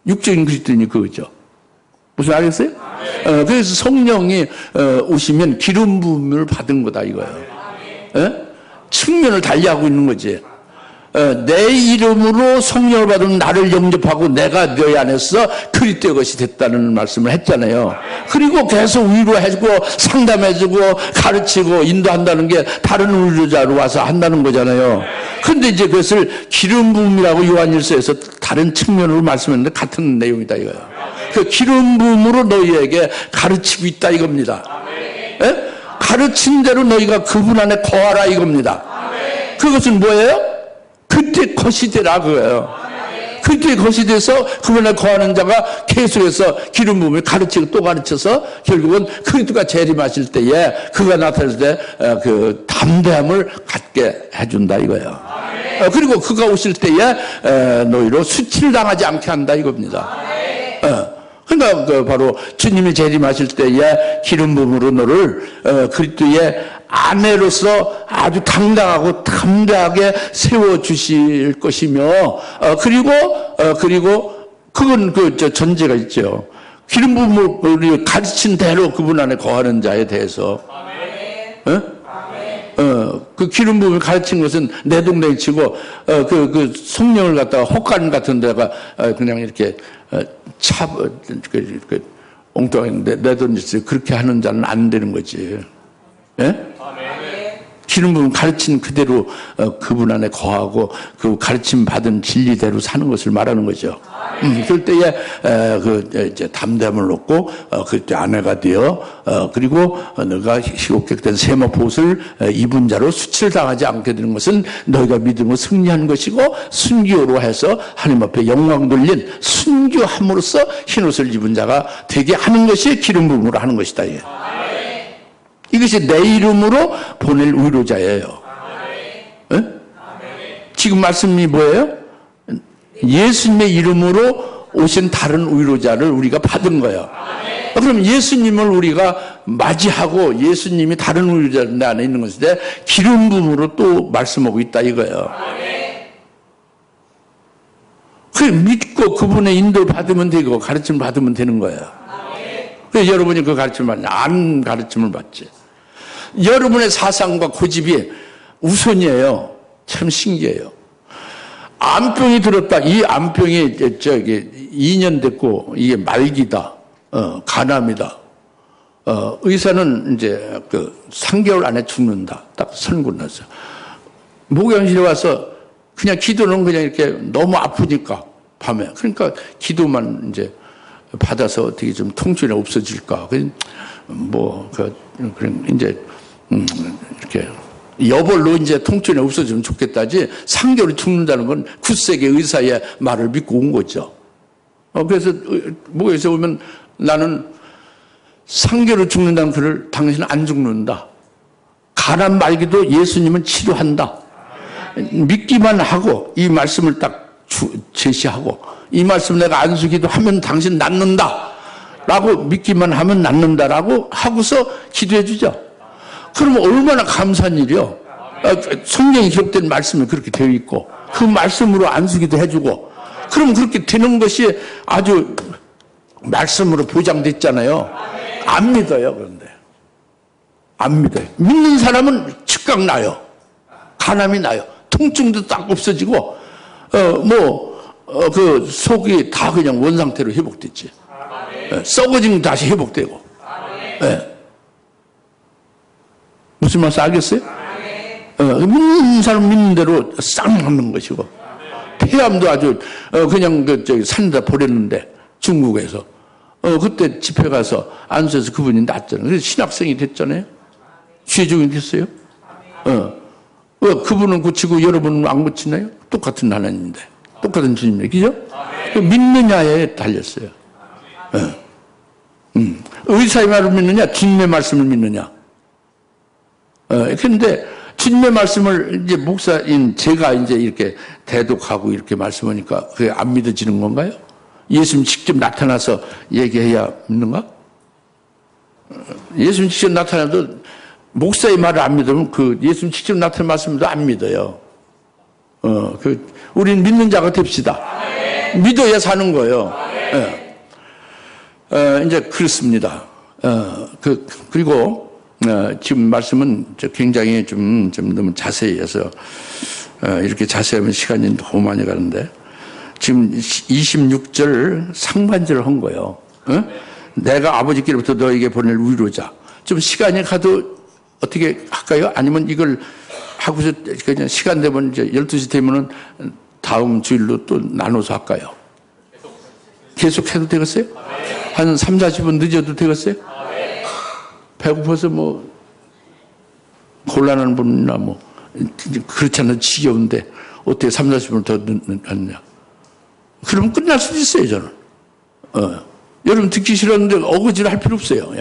육적인 그리스도인이 그거죠. 무슨 알겠어요? 그래서 성령이 오시면 기름 부음을 받은 거다 이거예요. 측면을 달리하고 있는 거지. 내 이름으로 성령을 받은 나를 영접하고 내가 너희 안에서 그리스도의 것이 됐다는 말씀을 했잖아요. 그리고 계속 위로해주고 상담해주고 가르치고 인도한다는 게 다른 위로자로 와서 한다는 거잖아요. 근데 이제 그것을 기름 부음이라고 요한일서에서 다른 측면으로 말씀했는데 같은 내용이다 이거예요. 그 기름 부음으로 너희에게 가르치고 있다 이겁니다. 가르친 대로 너희가 그분 안에 거하라 이겁니다. 그것은 뭐예요? 그때 것이 되라 그거예요. 그때 것이 돼서 그분에 거하는 자가 계속해서 기름 부음을 가르치고 또 가르쳐서 결국은 그리스도가 재림하실 때에 그가 나타날 때 그 담대함을 갖게 해준다 이거예요. 그리고 그가 오실 때에 너희로 수치를 당하지 않게 한다 이겁니다. 그러니까 바로 주님이 재림하실 때에 기름 부음으로 너를 그리스도의 아내로서 아주 당당하고 담대하게 세워주실 것이며, 그리고 그건 전제가 있죠. 기름 부음을 가르친 대로 그분 안에 거하는 자에 대해서. 그 기름 부음을 가르친 것은 내동댕치고, 그 성령을 갖다가 혹간 같은 데가 그냥 이렇게 엉뚱하게 내던졌어요. 그렇게 하는 자는 안 되는 거지. 기름 부음 가르친 그대로 그분 안에 거하고 그 가르침 받은 진리대로 사는 것을 말하는 거죠. 그럴 때에 이제 담대함을 얻고 그때 아내가 되어 그리고 너가 희고 깨끗한 세마포 옷을 입은 자로 수치를 당하지 않게 되는 것은 너희가 믿음으로 승리한 것이고 순교로 해서 하나님 앞에 영광 돌린 순교함으로써 흰옷을 입은 자가 되게 하는 것이 기름 부음으로 하는 것이다. 이것이 내 이름으로 보낼 위로자예요. 지금 말씀이 뭐예요? 예수님의 이름으로 오신 다른 위로자를 우리가 받은 거예요. 그럼 예수님을 우리가 맞이하고 예수님이 다른 위로자 내 안에 있는 것인데 기름 부음으로 또 말씀하고 있다 이거예요. 그 믿고 그분의 인도를 받으면 되고 가르침을 받으면 되는 거예요. 그 여러분이 그 가르침을 받냐? 안 가르침을 받지. 여러분의 사상과 고집이 우선이에요. 참 신기해요. 암병이 들었다. 이 암병이 2년 됐고 이게 말기다. 간암이다. 의사는 이제 3개월 안에 죽는다. 딱 선고 났어요. 목욕실에 와서 그냥 기도는 그냥 이렇게 너무 아프니까 밤에. 그러니까 기도만 이제 받아서 어떻게 좀 통증이 없어질까. 이제 이렇게 여벌로 이제 통증이 없어지면 좋겠다지 3개월이 죽는다는 건 굳세게 의사의 말을 믿고 온 거죠. 그래서 목욕에서 오면 나는 3개월을 죽는다는 글을 당신은 안 죽는다. 간암 말기도 예수님은 치료한다. 믿기만 하고 이 말씀을 딱 제시하고 이 말씀 내가 안수기도 하면 당신 낫는다 라고 믿기만 하면 낫는다라고 하고서 기도해 주죠. 그러면 얼마나 감사한 일이요. 성경에 기록된 말씀이 그렇게 되어 있고 그 말씀으로 안수기도 해주고 그럼 그렇게 되는 것이 아주 말씀으로 보장됐잖아요. 안 믿어요. 그런데 안 믿어요. 믿는 사람은 즉각 나요. 간암이 나요. 통증도 딱 없어지고 그 속이 다 그냥 원상태로 회복됐지. 썩어지면 다시 회복되고. 무슨 말씀 알겠어요? 믿는 사람 믿는 대로 싹 맞는 것이고. 폐암도 아주 그냥 산에다 버렸는데 중국에서 그때 집회 가서 안수해서 그분이 낫잖아요. 그래서 신학생이 됐잖아요. 죄종이 됐어요. 그분은 고치고 여러분은 안 고치나요? 똑같은 하나님인데 똑같은 주님인데 그죠? 믿느냐에 달렸어요. 의사의 말을 믿느냐 주님의 말씀을 믿느냐. 그런데 주님의 말씀을 이제 목사인 제가 이제 이렇게 대독하고 이렇게 말씀하니까 그게 안 믿어지는 건가요? 예수님 직접 나타나서 얘기해야 믿는가? 예수님 직접 나타나도 목사의 말을 안 믿으면 그 예수님 직접 나타난 말씀도 안 믿어요. 우리는 믿는 자가 됩시다. 믿어야 사는 거예요. 이제 그렇습니다. 그리고 지금 말씀은 굉장히 좀 너무 자세히 해서 이렇게 자세하면 시간이 너무 많이 가는데 지금 26절 상반절을 한 거예요. 내가 아버지께로부터 너에게 보낼 위로자. 좀 시간이 가도 어떻게 할까요? 아니면 이걸 하고서 그냥 시간 되면 이제 12시 되면은 다음 주일로 또 나눠서 할까요? 계속 해도 되겠어요? 한 3, 40분 늦어도 되겠어요? 배고파서 곤란한 분이나 그렇지 않아도 지겨운데 어떻게 3, 40분을 더 늦냐. 그러면 끝날 수도 있어요, 저는. 여러분 듣기 싫었는데 어거지를 할 필요 없어요.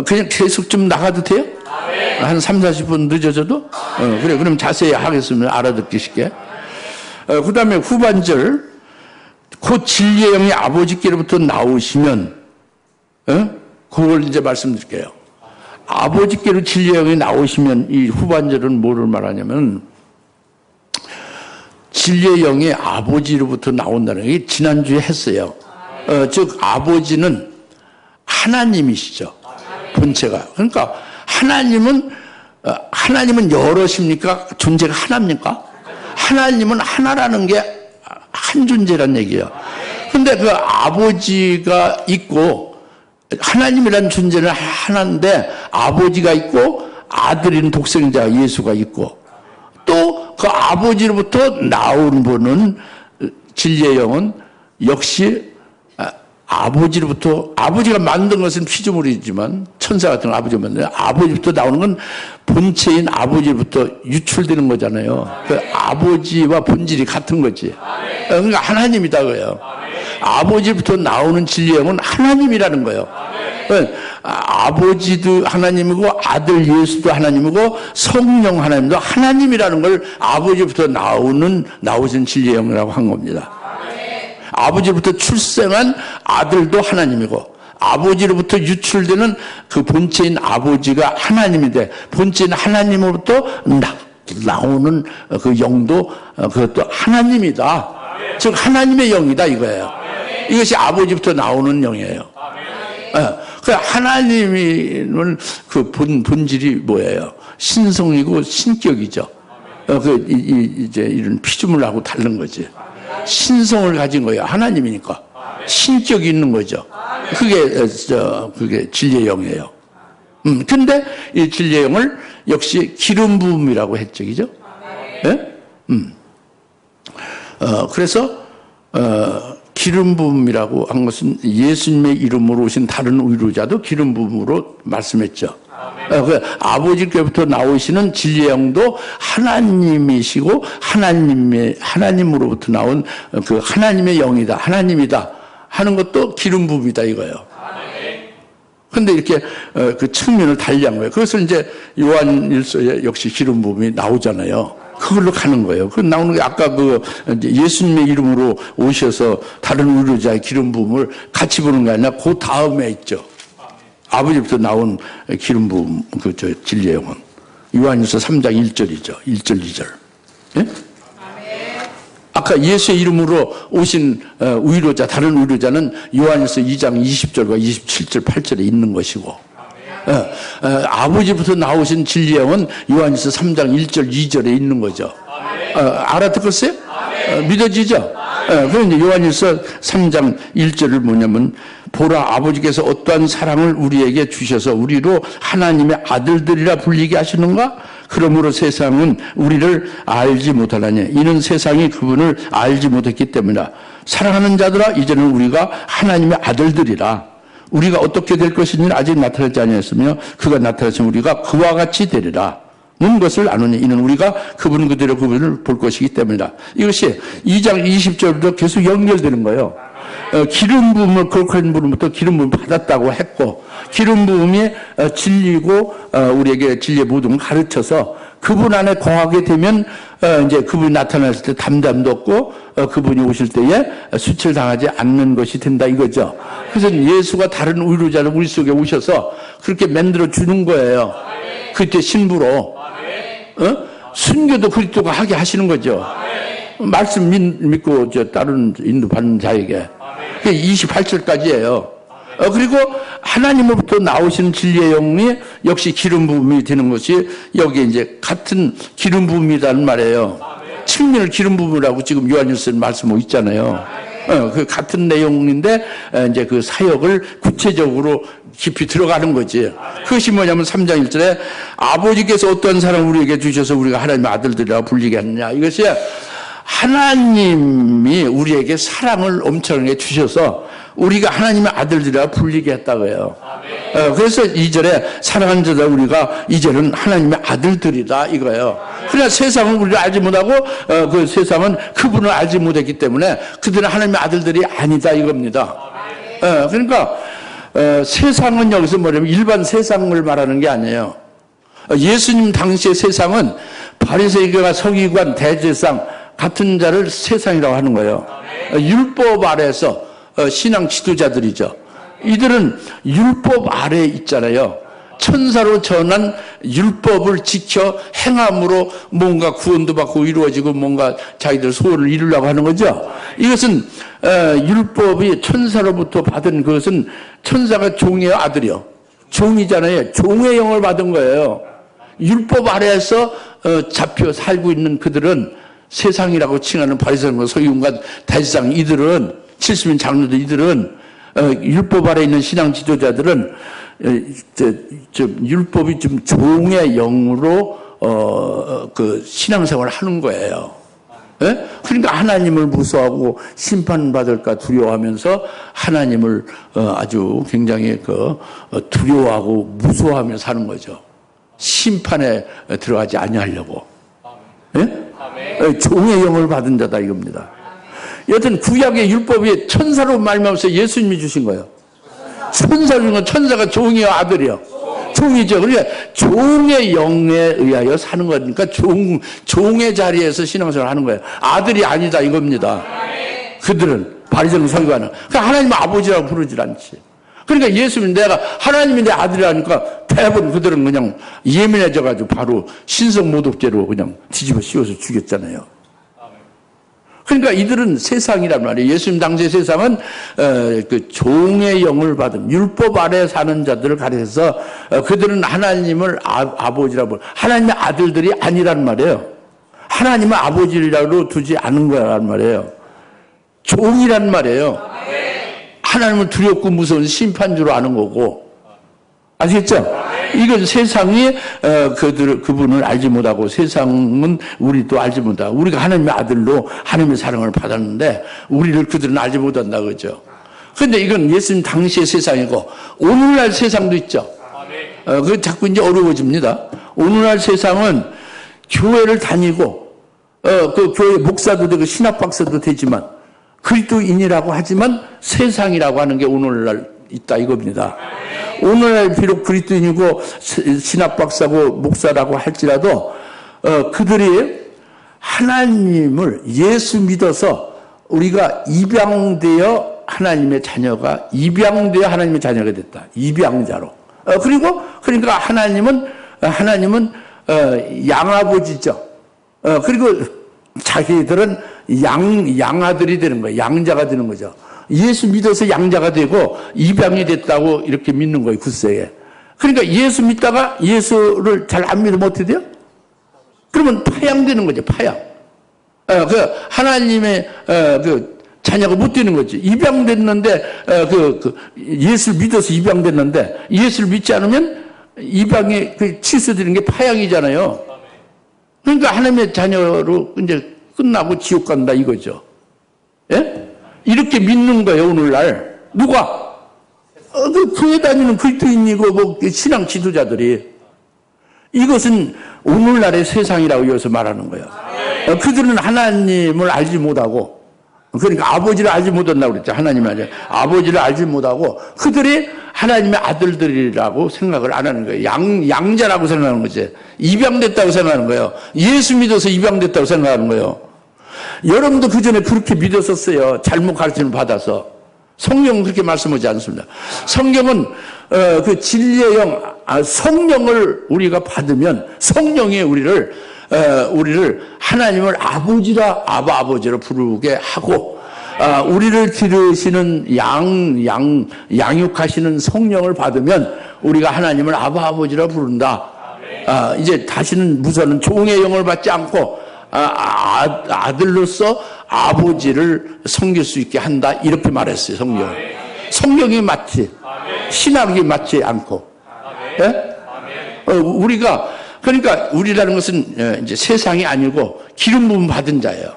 그냥 계속 좀 나가도 돼요? 한 3, 40분 늦어져도? 그래, 그럼 자세히 하겠습니다. 알아듣기 쉽게. 그 다음에 후반절, 곧 진리의 영이 아버지께로부터 나오시면, 그걸 이제 말씀드릴게요. 아버지께로 진리의 영이 나오시면 이 후반절은 뭐를 말하냐면, 진리의 영이 아버지로부터 나온다는 게 지난주에 했어요. 즉, 아버지는 하나님이시죠. 본체가. 그러니까 하나님은 여럿입니까? 존재가 하나입니까? 하나님은 하나라는 게 한 존재란 얘기예요. 근데 그 아버지가 있고 하나님이라는 존재는 하나인데 아버지가 있고 아들인 독생자 예수가 있고 또 그 아버지로부터 나온 분은 진리의 영은 역시 아버지로부터, 아버지가 만든 것은 피조물이지만 천사 같은 아버지가 만든 아버지부터 나오는 건 본체인 아버지로부터 유출되는 거잖아요. 그 아버지와 본질이 같은 거지. 그러니까 하나님이다 그래요. 아버지부터 나오는 진리의 영은 하나님이라는 거예요. 아버지도 하나님이고 아들 예수도 하나님이고 성령 하나님도 하나님이라는 걸 아버지부터 나오신 진리의 영이라고 한 겁니다. 아버지로부터 출생한 아들도 하나님이고 아버지로부터 유출되는 그 본체인 아버지가 하나님인데 본체인 하나님으로부터 나오는 그 영도 그것도 하나님이다. 즉 하나님의 영이다 이거예요. 이것이 아버지부터 나오는 영이에요. 그 하나님은 그 본질이 뭐예요? 신성이고 신격이죠. 이제 이런 피조물하고 다른 거지. 신성을 가진 거예요. 하나님이니까. 신격이 있는 거죠. 그게 진리의 영이에요. 근데 이 진리의 영을 역시 기름 부음이라고 했죠. 그죠? 예? 그래서, 기름 부음이라고 한 것은 예수님의 이름으로 오신 다른 위로자도 기름 부음으로 말씀했죠. 그 아버지께부터 나오시는 진리의 영도 하나님이시고 하나님으로부터 나온 그 하나님의 영이다. 하나님이다. 하는 것도 기름 부음이다 이거예요. 근데 이렇게 그 측면을 달리한 거예요. 그것을 이제 요한일서에 역시 기름 부음이 나오잖아요. 그걸로 가는 거예요. 그 나오는 게 아까 그 예수님의 이름으로 오셔서 다른 위로자의 기름 부음을 같이 보는 게 아니라 그 다음에 있죠. 아버지부터 나온 기름 부음, 진리의 영은. 요한일서 3장 1절이죠. 1절, 2절. 예? 아까 예수의 이름으로 오신 위로자, 다른 위로자는 요한일서 2장 20절과 27절, 8절에 있는 것이고, 아버지부터 나오신 진리의 영은 요한일서 3장 1절, 2절에 있는 거죠. 알아듣겠어요? 믿어지죠? 그런데 요한일서 3장 1절을 뭐냐면, 보라, 아버지께서 어떠한 사랑을 우리에게 주셔서 우리로 하나님의 아들들이라 불리게 하시는가? 그러므로 세상은 우리를 알지 못하나니 이는 세상이 그분을 알지 못했기 때문이다. 사랑하는 자들아, 이제는 우리가 하나님의 아들들이라. 우리가 어떻게 될 것인지 아직 나타나지 아니했으며 그가 나타나시면 우리가 그와 같이 되리라. 는 것을 아노니 이는 우리가 그분 그대로 그분을 볼 것이기 때문이다. 이것이 2장 20절부터 계속 연결되는 거예요. 기름 부음을 거룩한 분으로부터 기름 부음을 받았다고 했고, 기름 부음이 진리고 우리에게 진리의 모든 걸 가르쳐서 그분 안에 거하게 되면 이제 그분이 나타났을 때 담담도 없고 그분이 오실 때에 수출당하지 않는 것이 된다 이거죠. 그래서 예수가 다른 위로자를 우리 속에 오셔서 그렇게 만들어 주는 거예요. 그때 신부로 순교도 그리스도가 하게 하시는 거죠. 말씀 믿고 다른 인도 받는 자에게. 그게 28절까지예요. 그리고 하나님으로부터 나오시는 진리의 영이 역시 기름 부음이 되는 것이 여기에 이제 같은 기름 부음이라는 말이에요. 측면을 기름 부음이라고 지금 요한일서에 말씀하고 있잖아요. 그 같은 내용인데 이제 그 사역을 구체적으로 깊이 들어가는 거지. 그것이 뭐냐면 3장 1절에 아버지께서 어떤 사랑을 우리에게 주셔서 우리가 하나님의 아들들이라 불리게 하느냐. 이것이 하나님이 우리에게 사랑을 엄청나게 주셔서 우리가 하나님의 아들들이라 불리게 했다고요. 그래서 2절에 사랑하는 자들 우리가 이제는 하나님의 아들들이다 이거예요. 그러나 세상은 우리를 알지 못하고 그 세상은 그분을 알지 못했기 때문에 그들은 하나님의 아들들이 아니다 이겁니다. 그러니까 세상은 여기서 뭐냐면 일반 세상을 말하는 게 아니에요. 예수님 당시의 세상은 바리새인과 서기관, 대제사장 같은 자를 세상이라고 하는 거예요. 율법 아래에서 신앙 지도자들이죠. 이들은 율법 아래에 있잖아요. 천사로 전한 율법을 지켜 행함으로 뭔가 구원도 받고 이루어지고 뭔가 자기들 소원을 이루려고 하는 거죠. 이것은 율법이 천사로부터 받은 그것은 천사가 종이요 아들이요. 종이잖아요. 종의 영을 받은 거예요. 율법 아래에서 잡혀 살고 있는 그들은 세상이라고 칭하는 바리새인과 서기관과 대제사장 이들은 70인 장로들 이들은 율법 아래 있는 신앙 지도자들은 율법이 좀 종의 영으로 그 신앙생활을 하는 거예요. 예? 그러니까 하나님을 무서워하고 심판받을까 두려워하면서 하나님을 아주 굉장히 두려워하고 무서워하며 사는 거죠. 심판에 들어가지 아니하려고. 예? 종의 영을 받은 자다 이겁니다. 여튼 구약의 율법이 천사로 말미암아서 예수님이 주신 거예요. 천사로 준 건 천사가 종이요 아들이요. 종이죠. 그러니까 종의 영에 의하여 사는 거니까 종의 자리에서 신앙생활을 하는 거예요. 아들이 아니다 이겁니다. 그들은 바리새인 서기관은 그러니까 하나님 아버지라고 부르질 않지. 그러니까 예수님 내가 하나님이 내 아들이라니까 대부분 그들은 그냥 예민해져가지고 바로 신성모독죄로 그냥 뒤집어 씌워서 죽였잖아요. 그러니까 이들은 세상이란 말이에요. 예수님 당시의 세상은 그 종의 영을 받은 율법 아래 사는 자들을 가리켜서 그들은 하나님을 아버지라고, 하나님의 아들들이 아니란 말이에요. 하나님을 아버지라고 두지 않은 거란 말이에요. 종이란 말이에요. 하나님을 두렵고 무서운 심판주로 아는 거고. 아시겠죠? 이건 세상이 그분을 알지 못하고, 세상은 우리도 알지 못하고, 우리가 하나님의 아들로 하나님의 사랑을 받았는데 우리를 그들은 알지 못한다 그죠. 그런데 이건 예수님 당시의 세상이고, 오늘날 세상도 있죠. 그 자꾸 이제 어려워집니다. 오늘날 세상은 교회를 다니고 그 교회 목사도 되고 신학 박사도 되지만 그리스도인이라고 하지만 세상이라고 하는 게 오늘날 있다 이겁니다. 오늘날 비록 그리스도인이고 신학 박사고 목사라고 할지라도 그들이 하나님을 예수 믿어서 우리가 입양되어 하나님의 자녀가 됐다. 입양자로. 그리고 그러니까 하나님은 양아버지죠. 그리고 자기들은 양아들이 되는 거예요. 양자가 되는 거죠. 예수 믿어서 양자가 되고 입양이 됐다고 이렇게 믿는 거예요. 굳세에. 그러니까 예수 믿다가 예수를 잘 안 믿으면 어떻게 돼요? 그러면 파양되는 거죠. 파양. 그 하나님의 그 자녀가 못 되는 거지. 입양됐는데 예수를 믿어서 입양됐는데 예수를 믿지 않으면 입양이 취소되는 게 파양이잖아요. 그러니까 하나님의 자녀로 이제 끝나고 지옥 간다 이거죠. 예? 이렇게 믿는 거예요, 오늘날. 누가? 그 교회 다니는 그리스도인이고 신앙 지도자들이. 이것은 오늘날의 세상이라고 여기서 말하는 거예요. 그들은 하나님을 알지 못하고, 그러니까 아버지를 알지 못한다고 그랬죠. 하나님의 아버지를 알지 못하고 그들이 하나님의 아들들이라고 생각을 안 하는 거예요. 양자라고 생각하는 거지. 입양됐다고 생각하는 거예요. 예수 믿어서 입양됐다고 생각하는 거예요. 여러분도 그 전에 그렇게 믿었었어요. 잘못 가르침을 받아서. 성경은 그렇게 말씀하지 않습니다. 성경은 그 진리의 영, 성령을 우리가 받으면 성령이 우리를 하나님을 아버지로 부르게 하고, 우리를 기르시는 양육하시는 성령을 받으면 우리가 하나님을 아버지라 부른다. 이제 다시는 무서운 종의 영을 받지 않고 아들로서 아버지를 섬길 수 있게 한다. 이렇게 말했어요. 성경이 맞지. 신학이 맞지 않고. 예? 그러니까 우리라는 것은 이제 세상이 아니고 기름 부음 받은 자예요.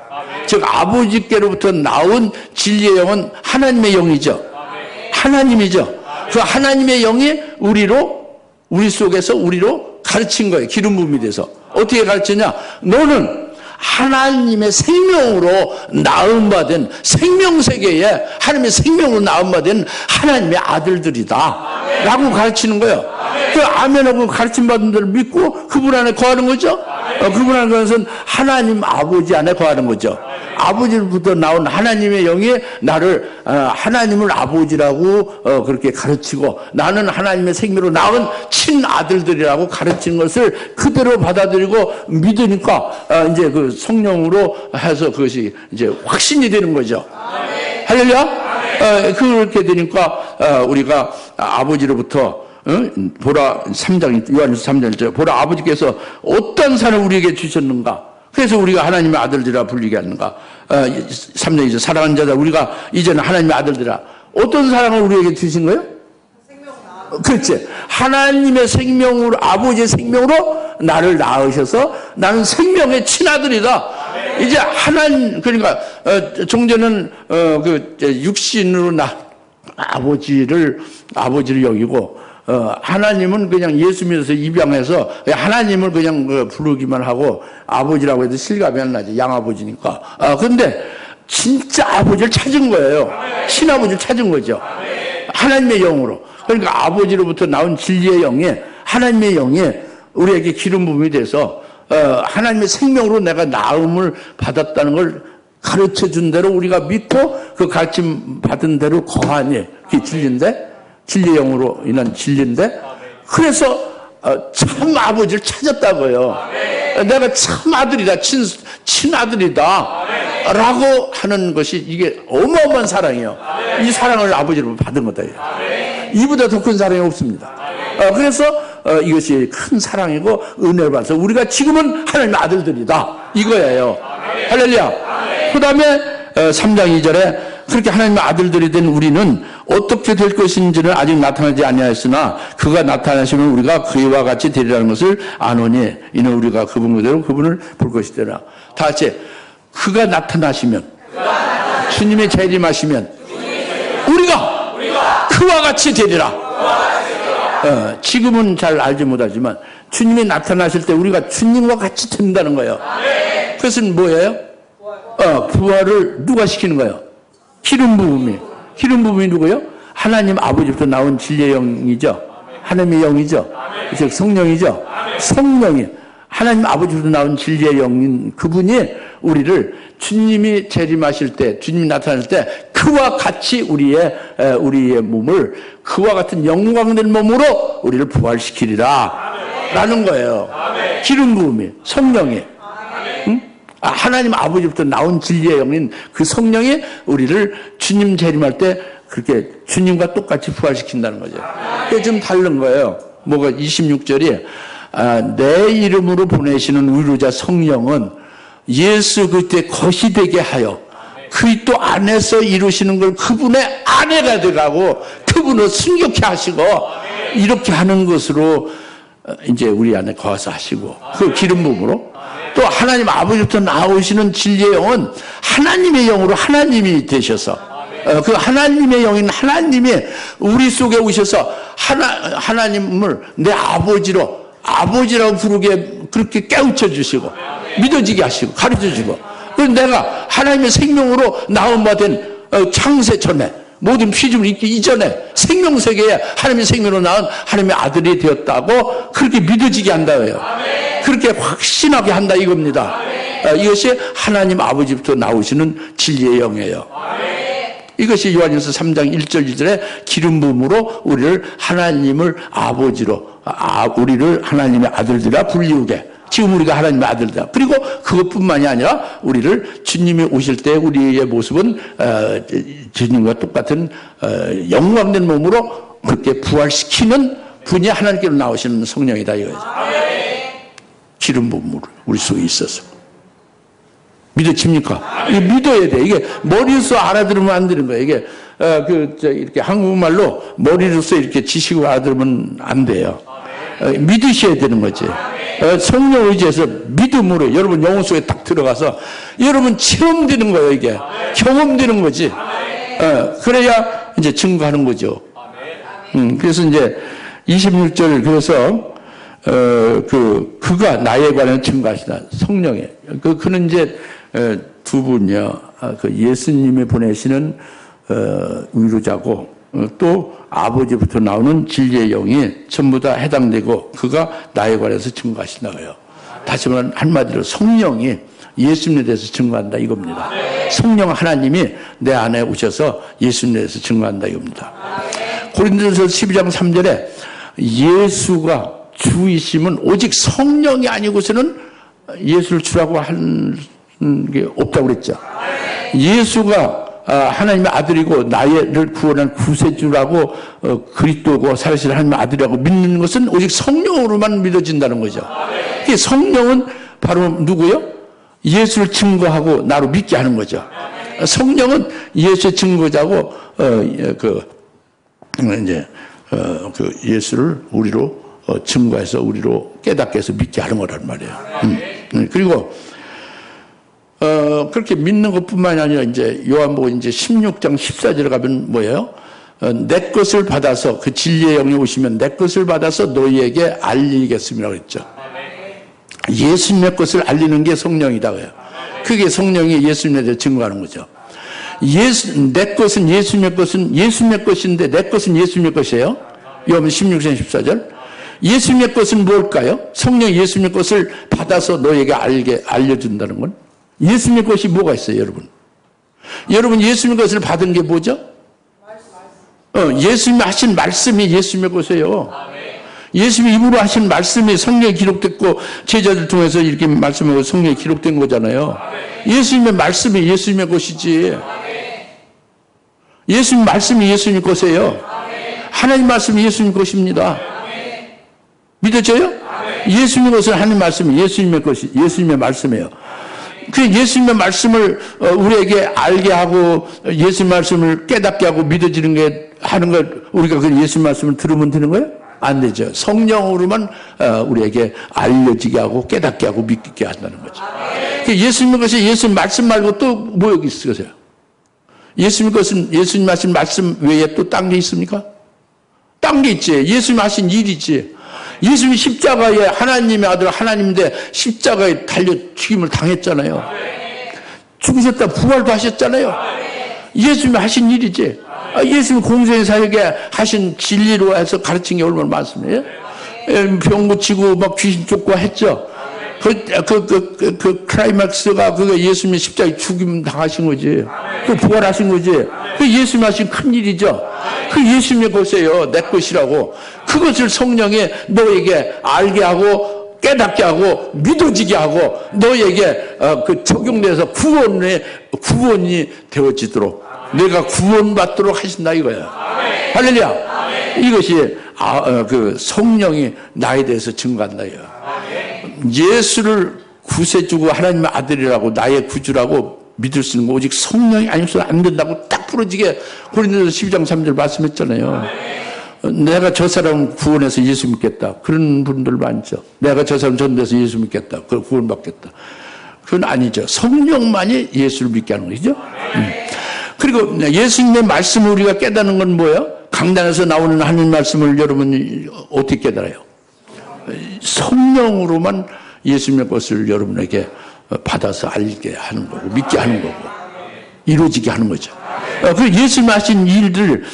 즉 아버지께로부터 나온 진리의 영은 하나님의 영이죠. 하나님이죠. 그 하나님의 영이 우리 속에서 우리로 가르친 거예요. 기름 부음이 돼서. 어떻게 가르치냐? 너는 하나님의 생명으로 나음받은 생명세계에 하나님의 생명으로 나음받은 하나님의 아들들이다 라고 가르치는 거예요. 그 아멘하고 가르침받은 자를 믿고 그분 안에 거하는 거죠. 그분 안에 거하는 것은 하나님 아버지 안에 거하는 거죠. 아버지로부터 나온 하나님의 영이 나를 하나님을 아버지라고 그렇게 가르치고, 나는 하나님의 생명으로 나온 친아들들이라고 가르치는 것을 그대로 받아들이고 믿으니까 이제 그 성령으로 해서 그것이 이제 확신이 되는 거죠. 할렐루야. 그렇게 되니까 우리가 아버지로부터 보라 3장 요한일서 3장이죠. 보라 아버지께서 어떤 산을 우리에게 주셨는가. 그래서 우리가 하나님의 아들들이라 불리게 하는가. 3장이죠. 사랑하는 자들, 우리가 이제는 하나님의 아들들이라. 어떤 사랑을 우리에게 주신 거예요? 그렇지. 하나님의 생명으로, 아버지의 생명으로 나를 낳으셔서 나는 생명의 친아들이다. 이제 그러니까 종전은 그 육신으로 아버지를 여기고, 하나님은 그냥 예수 믿어서 입양해서 하나님을 그냥 부르기만 하고 아버지라고 해도 실감이 안 나지. 양아버지니까. 그런데 진짜 아버지를 찾은 거예요. 친아버지를 찾은 거죠. 하나님의 영으로. 그러니까 아버지로부터 나온 진리의 영이, 하나님의 영이 우리에게 기름 부음이 돼서 하나님의 생명으로 내가 나음을 받았다는 걸 가르쳐 준 대로 우리가 믿고 그 가르침 받은 대로 거하니, 그게 진리인데, 진리의 영으로 인한 진리인데, 그래서 참 아버지를 찾았다고요. 내가 참 아들이다, 친아들이다. 라고 하는 것이 이게 어마어마한 사랑이에요. 이 사랑을 아버지로 받은 거다. 이보다 더 큰 사랑이 없습니다. 그래서 이것이 큰 사랑이고 은혜를 받아서 우리가 지금은 하나님의 아들들이다. 이거예요. 할렐루야. 그 다음에 3장 2절에 그렇게 하나님의 아들들이 된 우리는 어떻게 될 것인지는 아직 나타나지 아니하였으나 그가 나타나시면 우리가 그와 같이 되리라는 것을 아노니 이는 우리가 그분 그대로 그분을 볼 것이더라. 다 같이 그가 나타나시면 주님이 재림하시면 우리가 그와 같이 되리라. 지금은 잘 알지 못하지만 주님이 나타나실 때 우리가 주님과 같이 된다는 거예요. 그것은 뭐예요? 부활을 누가 시키는 거예요? 기름 부음이. 기름 부음이 누구예요? 하나님 아버지부터 나온 진리의 영이죠. 하나님의 영이죠. 즉 성령이죠. 성령이 하나님 아버지부터 나온 진리의 영인 그분이 우리를 주님이 재림하실 때, 주님이 나타날 때 그와 같이 우리의 몸을 그와 같은 영광된 몸으로 우리를 부활시키리라 라는 거예요. 기름 부음이, 성령이. 응? 하나님 아버지부터 나온 진리의 영인 그 성령이 우리를 주님 재림할 때 그렇게 주님과 똑같이 부활시킨다는 거죠. 그게 좀 다른 거예요. 뭐가 26절이 내 이름으로 보내시는 위로자 성령은 예수 그리스도의 것이 되게 하여 그리스도 안에서 이루시는 걸 그분의 아내가 되라고 그분을 순교케 하시고 이렇게 하는 것으로 이제 우리 안에 거하서 하시고 그 기름 부음으로 또 하나님 아버지부터 나오시는 진리의 영은 하나님의 영으로 하나님이 되셔서 그 하나님의 영인 하나님이 우리 속에 오셔서 하나님을 내 아버지라고 부르게 그렇게 깨우쳐 주시고 믿어지게 하시고 가르쳐 주시고 그래서 내가 하나님의 생명으로 나온 바 된 창세 전에 모든 피조물 있기 이전에 생명세계에 하나님의 생명으로 낳은 하나님의 아들이 되었다고 그렇게 믿어지게 한다고요. 그렇게 확신하게 한다 이겁니다. 이것이 하나님 아버지부터 나오시는 진리의 영이에요. 이것이 요한일서 3장 1절 2절에 기름 부음으로 우리를 하나님을 아버지로 우리를 하나님의 아들들이라 불리우게 지금 우리가 하나님의 아들이다. 그리고 그것뿐만이 아니라 우리를 주님이 오실 때 우리의 모습은 주님과 똑같은 영광된 몸으로 그렇게 부활시키는 분이 하나님께로 나오시는 성령이다 이거죠. 기름 부음으로 우리 속에 있어서 믿어집니까? 이게 믿어야 돼. 이게 머리로서 알아들으면 안 되는 거예요. 이게 이렇게 한국말로 머리로서 이렇게 지식을 알아들으면 안 돼요. 믿으셔야 되는 거지. 성령 의지에서 믿음으로 여러분 영혼 속에 딱 들어가서 여러분 체험되는 거예요. 이게 경험되는 거지. 그래야 이제 증거하는 거죠. 그래서 이제 26절 그래서 그가 나에 관한 증거하시다 성령에 그는 이제 두 분이요. 그 예수님이 보내시는 위로자고 또 아버지부터 나오는 진리의 영이 전부 다 해당되고 그가 나에 관해서 증거하신다고요. 다시 말하면 한마디로 성령이 예수님에 대해서 증거한다 이겁니다. 성령 하나님이 내 안에 오셔서 예수님에 대해서 증거한다 이겁니다. 고린도전서 12장 3절에 예수가 주이심은 오직 성령이 아니고서는 예수를 주라고 하는 게 없다고 그랬죠. 예수가 하나님의 아들이고 나를 구원한 구세주라고 그리스도고 살아계신 하나님의 아들이라고 믿는 것은 오직 성령으로만 믿어진다는 거죠. 성령은 바로 누구요? 예수를 증거하고 나로 믿게 하는 거죠. 성령은 예수의 증거자고 예수를 우리로 증거해서 우리로 깨닫게 해서 믿게 하는 거란 말이에요. 그리고 그렇게 믿는 것뿐만이 아니라 이제 요한복음 이제 16장 14절에 가면 뭐예요? 내 것을 받아서 그 진리의 영이 오시면 내 것을 받아서 너희에게 알리겠습니다라고 했죠. 예수님의 것을 알리는 게 성령이다고요. 그게 성령이 예수님에 대해 증거하는 거죠. 내 것은 예수님의 것인데 내 것은 예수님의 것이에요. 요한복음 16장 14절. 예수님의 것은 뭘까요? 성령이 예수님의 것을 받아서 너희에게 알려준다는 건 예수님의 것이 뭐가 있어요, 여러분? 여러분 예수님의 것을 받은 게 뭐죠? 예수님이 하신 말씀이 예수님의 것이에요. 예수님이 입으로 하신 말씀이 성경에 기록됐고 제자들 통해서 이렇게 말씀하고 성경에 기록된 거잖아요. 예수님의 말씀이 예수님의 것이지. 예수님 말씀이 예수님 것이에요. 하나님 말씀이 예수님 것입니다. 믿어져요? 예수님의 것은 하나님 말씀이 예수님의 것이 예수님의 말씀이에요. 그 예수님의 말씀을 우리에게 알게 하고 예수님 말씀을 깨닫게 하고 믿어지는 게 하는 걸 우리가 그 예수님 말씀을 들으면 되는 거예요? 안 되죠. 성령으로만 우리에게 알려지게 하고 깨닫게 하고 믿게 한다는 거죠. 그 예수님의 것이 예수님 말씀 말고 또 뭐 여기 있으세요? 예수님 것은 예수님 하신 말씀 외에 또 딴 게 있습니까? 딴 게 있지. 예수님 하신 일이지. 예수님이 십자가에 하나님의 아들 하나님인데 십자가에 달려 죽임을 당했잖아요. 죽으셨다 부활도 하셨잖아요. 예수님이 하신 일이지. 예수님이 공생의 사역에 하신 진리로 해서 가르친 게 얼마나 많습니까? 병 고치고 막 귀신 쫓고 했죠. 그 클라이막스가 그거 예수님이 십자가에 죽임 당하신 거지. 그 부활하신 거지. 그 예수님이 하신 큰 일이죠. 그 예수님의 것이에요. 내 것이라고. 그것을 성령이 너에게 알게 하고 깨닫게 하고 믿어지게 하고 너에게 그 적용돼서 구원이 되어지도록 내가 구원받도록 하신다 이거야. 할렐루야. 이것이 그 성령이 나에 대해서 증거한다 이거야. 예수를 구세주고 하나님의 아들이라고 나의 구주라고 믿을 수 있는 거 오직 성령이 아니면 안 된다고 딱 부러지게 고린도서 12장 3절 말씀했잖아요. 내가 저 사람 구원해서 예수 믿겠다. 그런 분들 많죠. 내가 저 사람 전도해서 예수 믿겠다. 그걸 구원받겠다. 그건 아니죠. 성령만이 예수를 믿게 하는 거죠. 그리고 예수님의 말씀을 우리가 깨닫는 건 뭐예요? 강단에서 나오는 하나님 말씀을 여러분이 어떻게 깨달아요? 성령으로만 예수님의 것을 여러분에게 받아서 알게 하는 거고 믿게 하는 거고 이루어지게 하는 거죠. 그 예수님 하신 일들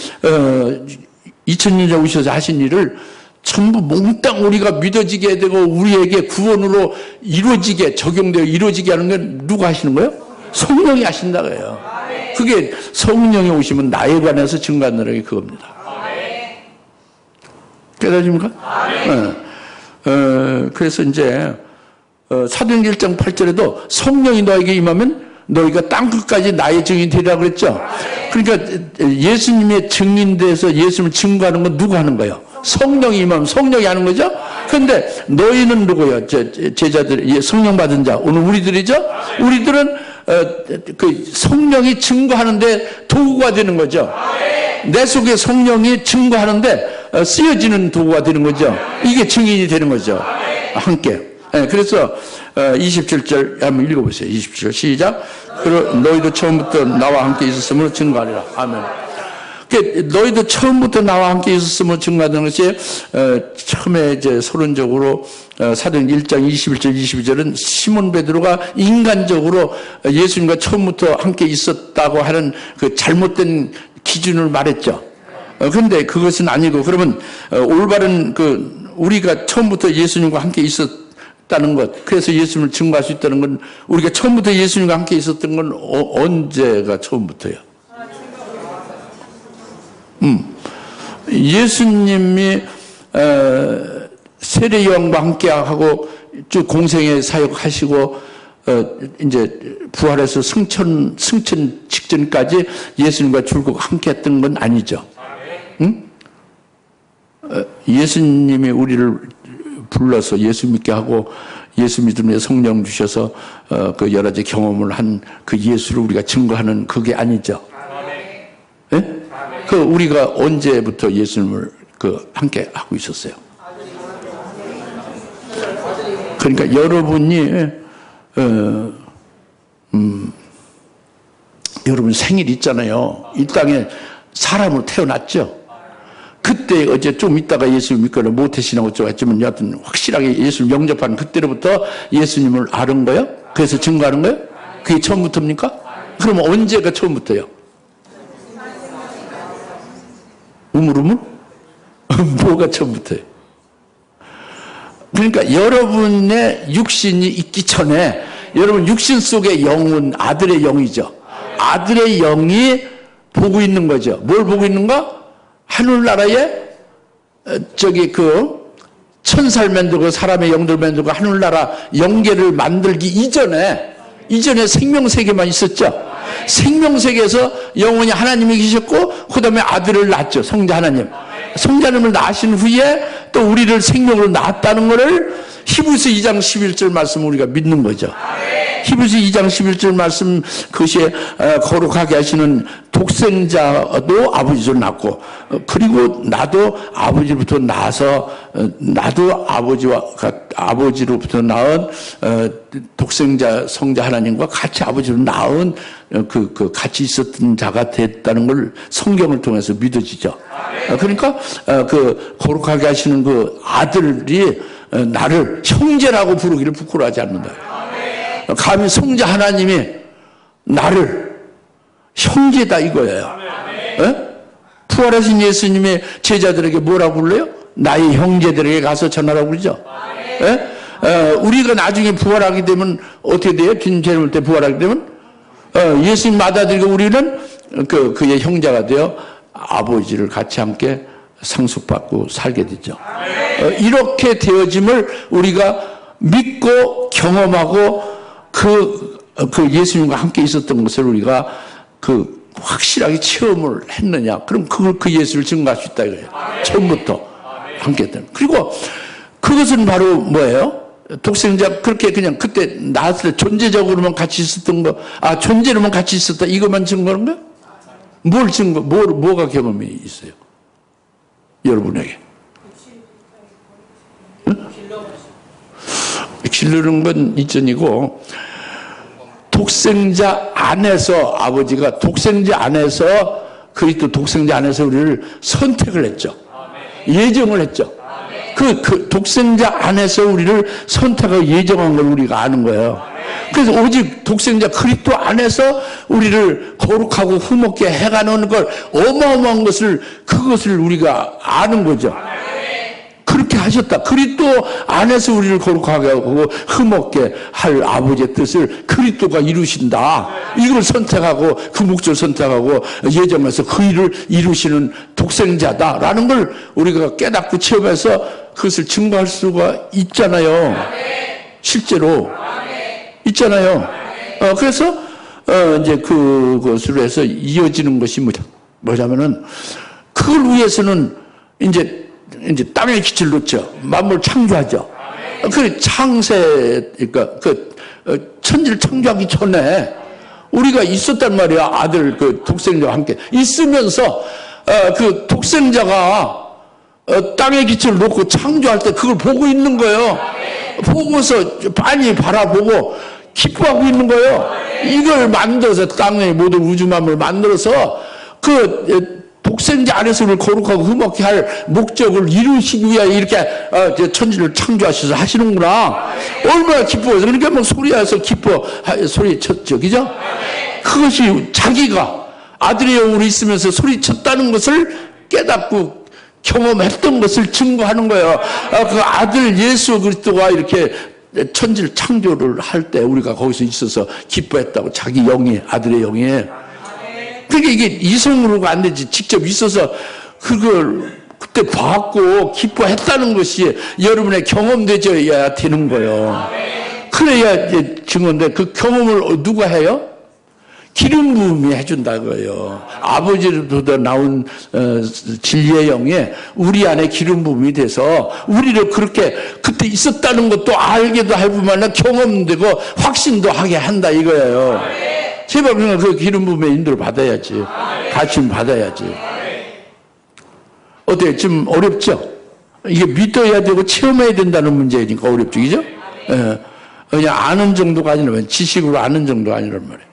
2000년 전에 오셔서 하신 일을 전부 몽땅 우리가 믿어지게 되고 우리에게 구원으로 이루어지게 적용되어 이루어지게 하는 건 누가 하시는 거예요? 성령이 하신다고 해요. 그게 성령이 오시면 나에 관해서 증거한다는 게 그겁니다. 깨달으십니까? 그래서 이제 사도행전 1장 8절에도 성령이 너에게 임하면 너희가 땅끝까지 나의 증인이 되리라고 그랬죠. 그러니까 예수님의 증인돼서 예수님을 증거하는 건 누가 하는 거예요? 성령이 임하면 성령이 하는 거죠. 그런데 너희는 누구예요? 제자들, 성령 받은 자 오늘 우리들이죠. 우리들은 그 성령이 증거하는데 도구가 되는 거죠. 내 속에 성령이 증거하는데 쓰여지는 도구가 되는 거죠. 이게 증인이 되는 거죠. 함께. 그래서 27절 한번 읽어보세요. 27절 시작. 그리고 너희도 처음부터 나와 함께 있었으므로 증거하리라. 아멘. 너희도 처음부터 나와 함께 있었으면 증거하는 것이 처음에 이제 서론적으로 사도행전 1장 21절 22절은 시몬 베드로가 인간적으로 예수님과 처음부터 함께 있었다고 하는 그 잘못된 기준을 말했죠. 그런데 그것은 아니고 그러면 올바른 그 우리가 처음부터 예수님과 함께 있었다는 것, 그래서 예수님을 증거할 수 있다는 건 우리가 처음부터 예수님과 함께 있었던 건 언제가 처음부터요? 예수님이 세례요한과 함께하고 쭉 공생의 사역하시고 이제 부활해서 승천 직전까지 예수님과 줄곧 함께했던 건 아니죠. 예수님이 우리를 불러서 예수 믿게 하고 예수 믿음에 성령 주셔서 그 여러 가지 경험을 한 그 예수를 우리가 증거하는 그게 아니죠. 예? 그 우리가 언제부터 예수님을 그 함께 하고 있었어요? 그러니까 여러분이 여러분 생일 있잖아요. 이 땅에 사람으로 태어났죠. 그때 어제 좀 있다가 예수를 믿거나 모태신앙 어쩌고 했지만 여하튼 확실하게 예수를 영접한 그때로부터 예수님을 아는 거예요? 그래서 증거하는 거예요? 그게 처음부터입니까? 그러면 언제가 처음부터요? 우물우물? 뭐가 처음부터예요? 그러니까 여러분의 육신이 있기 전에 여러분 육신 속의 영은 아들의 영이죠. 아들의 영이 보고 있는 거죠. 뭘 보고 있는가? 하늘나라에 저기 그 천사를 만들고 사람의 영들을 만들고 하늘나라 영계를 만들기 이전에 생명세계만 있었죠. 생명세계에서 영원히 하나님이 계셨고 그 다음에 아들을 낳았죠. 성자 하나님. 성자 하나님을 낳으신 후에 또 우리를 생명으로 낳았다는 것을 히브리서 2장 11절 말씀 우리가 믿는 거죠. 히브리서 2장 11절 말씀 그것이 거룩하게 하시는 독생자도 아버지를 낳고 그리고 나도 아버지로부터 나서 나도 아버지로부터 낳은 독생자 성자 하나님과 같이 아버지로 낳은 그 같이 있었던 자가 됐다는 걸 성경을 통해서 믿어지죠. 그러니까 그 거룩하게 하시는 그 아들이 나를 형제라고 부르기를 부끄러워하지 않는다. 감히 성자 하나님이 나를 형제다 이거예요. 부활하신 예수님의 제자들에게 뭐라고 불러요? 나의 형제들에게 가서 전하라고 그러죠. 우리가 나중에 부활하게 되면 어떻게 돼요? 주님 재림할 때 부활하게 되면 예수님 받아들이고 우리는 그의 형제가 되어 아버지를 같이 함께 상속받고 살게 되죠. 이렇게 되어짐을 우리가 믿고 경험하고 그 예수님과 함께 있었던 것을 우리가 확실하게 체험을 했느냐? 그럼 그 예수를 증거할 수 있다 이거예요. 처음부터 함께 했던. 그리고 그것은 바로 뭐예요? 독생자 그렇게 그냥 그때 나왔을 때 존재적으로만 같이 있었던 거, 존재로만 같이 있었다 이것만 증거하는 거야? 뭐가 경험이 있어요? 여러분에게. 기르는 건 이전이고 독생자 안에서 아버지가 독생자 안에서 그리스도 독생자 안에서 우리를 선택을 했죠. 예정을 했죠. 그 독생자 안에서 우리를 선택하고 예정한 걸 우리가 아는 거예요. 그래서 오직 독생자 그리스도 안에서 우리를 거룩하고 흠없게 해가는 걸 어마어마한 그것을 우리가 아는 거죠. 그렇게 하셨다. 그리스도 안에서 우리를 거룩하게 하고 흠없게 할 아버지의 뜻을 그리스도가 이루신다. 이걸 선택하고 그 목적을 선택하고 예정해서 그 일을 이루시는 독생자다라는 걸 우리가 깨닫고 체험해서 그것을 증거할 수가 있잖아요. 실제로 있잖아요. 그래서 이제 그것으로 해서 이어지는 것이 뭐냐면은 그걸 위해서는 이제 땅에 기초를 놓죠. 만물 창조하죠. 그 그러니까 천지를 창조하기 전에 우리가 있었단 말이야. 아들 독생자와 함께 있으면서 그 독생자가 땅에 기초를 놓고 창조할 때 그걸 보고 있는 거예요. 보고서 많이 바라보고 기뻐하고 있는 거예요. 이걸 만들어서 땅의 모든 우주 만물을 만들어서 독생자 안에서 우리를 거룩하고 흠없게 할 목적을 이루시기 위하여 이렇게 천지를 창조하셔서 하시는구나. 얼마나 기뻐해서 그러니까 막 소리해서 소리쳤죠. 그죠? 그것이 자기가 아들의 영으로 있으면서 소리쳤다는 것을 깨닫고 경험했던 것을 증거하는 거예요. 그 아들 예수 그리스도가 이렇게 천지를 창조를 할 때 우리가 거기서 있어서 기뻐했다고 자기 영이 아들의 영이. 그러니까 이게 이성으로가 안 되지. 직접 있어서 그걸 그때 봤고 기뻐했다는 것이 여러분의 경험되져야 되는 거예요. 그래야 이제 증거인데 그 경험을 누가 해요? 기름 부음이 해준다고요. 아버지로부터 나온 진리의 영에 우리 안에 기름 부음이 돼서 우리를 그렇게 그때 있었다는 것도 알게도 할 뿐만 아니라 경험되고 확신도 하게 한다 이거예요. 제발 그 기름 부음의 인도를 받아야지. 가르침 받아야지. 어때요? 좀 어렵죠? 이게 믿어야 되고 체험해야 된다는 문제니까 어렵죠. 그죠? 그냥 아는 정도가 아니라 지식으로 아는 정도가 아니란 말이에요.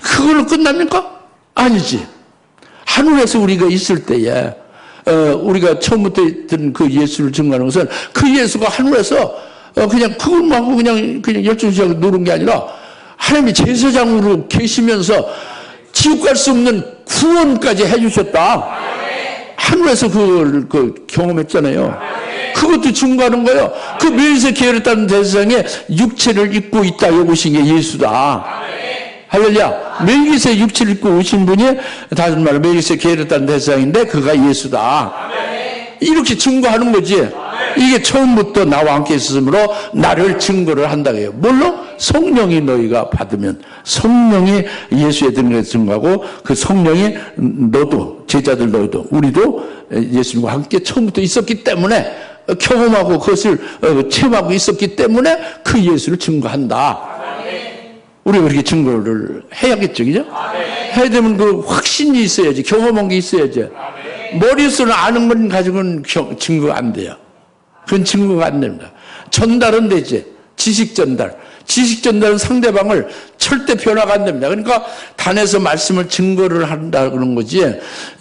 그걸로 끝납니까? 아니지. 하늘에서 우리가 있을 때에 우리가 처음부터 했던 그 예수를 증거하는 것은 그 예수가 하늘에서 그냥 그것만 하고 그냥 12시간 노는 게 아니라 하나님이 제사장으로 계시면서 지옥 갈 수 없는 구원까지 해주셨다. 하늘에서 그걸 경험했잖아요. 그것도 증거하는 거예요. 그 멜기세덱 계열했다는 대상에 육체를 입고 있다 여기신 게 예수다. 할렐루야. 멜기세덱 육체를 입고 오신 분이 다시 말해 멜기세덱 계열했다는 대상인데 그가 예수다. 이렇게 증거하는 거지. 이게 처음부터 나와 함께 있으므로 나를 증거를 한다고요. 뭘로? 성령이 너희가 받으면, 성령이 예수에 드는 것을 증거하고, 그 성령이 너도, 제자들 너희도, 우리도 예수님과 함께 처음부터 있었기 때문에, 경험하고 그것을 체험하고 있었기 때문에 그 예수를 증거한다. 우리가 그렇게 증거를 해야겠죠, 그죠? 해야 되면 그 확신이 있어야지, 경험한 게 있어야지. 머릿속으로 아는 건 가지고는 증거가 안 돼요. 그건 증거가 안 됩니다. 전달은 되지. 지식 전달. 지식 전달은 상대방을 절대 변화가 안 됩니다. 그러니까 단에서 말씀을 증거를 한다 그런 거지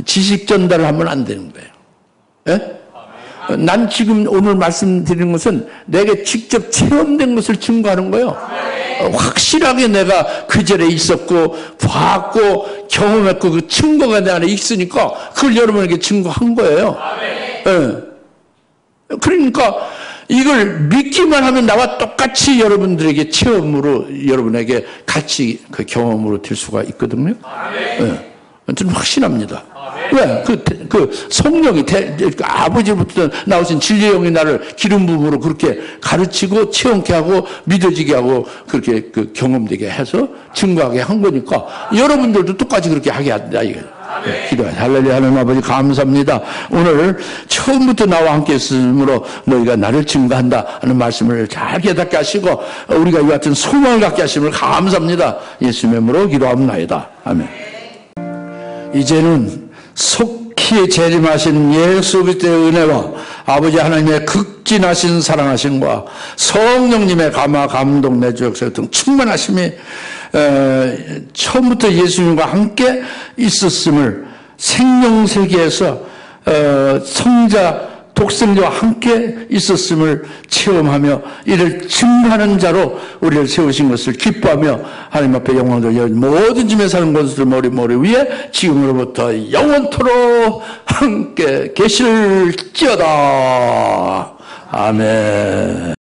지식 전달을 하면 안 되는 거예요. 예? 난 지금 오늘 말씀드리는 것은 내게 직접 체험된 것을 증거하는 거예요. 확실하게 내가 그 자리에 있었고 봤고 경험했고 그 증거가 내 안에 있으니까 그걸 여러분에게 증거한 거예요. 예. 그러니까 이걸 믿기만 하면 나와 똑같이 여러분들에게 체험으로 여러분에게 같이 그 경험으로 될 수가 있거든요. 예. 저는 확신합니다. 왜? 그 성령이 아버지부터 나오신 진리의 영이 나를 기름 부음으로 그렇게 가르치고 체험케 하고 믿어지게 하고 그렇게 그 경험되게 해서 증거하게 한 거니까 여러분들도 똑같이 그렇게 하게 한다 이거예요. 기도해. 할렐루야. 하나님 아버지 감사합니다. 오늘 처음부터 나와 함께 있으므로 너희가 나를 증거한다 하는 말씀을 잘 깨닫게 하시고 우리가 이 같은 소망을 갖게 하심을 감사합니다. 예수님의 이름으로 기도합니다. 아멘. 이제는 속히 재림하신 예수 그리스도의 은혜와 아버지 하나님의 극진하신 사랑하심과 성령님의 감화 감동 내주 역사 등 충만하심이 처음부터 예수님과 함께 있었음을 생명세계에서 성자 독생자와 함께 있었음을 체험하며 이를 증거하는 자로 우리를 세우신 것을 기뻐하며 하나님 앞에 영광 돌려 모든 짐에 사는 것들 머리 위에 지금으로부터 영원토록 함께 계실지어다. 아멘.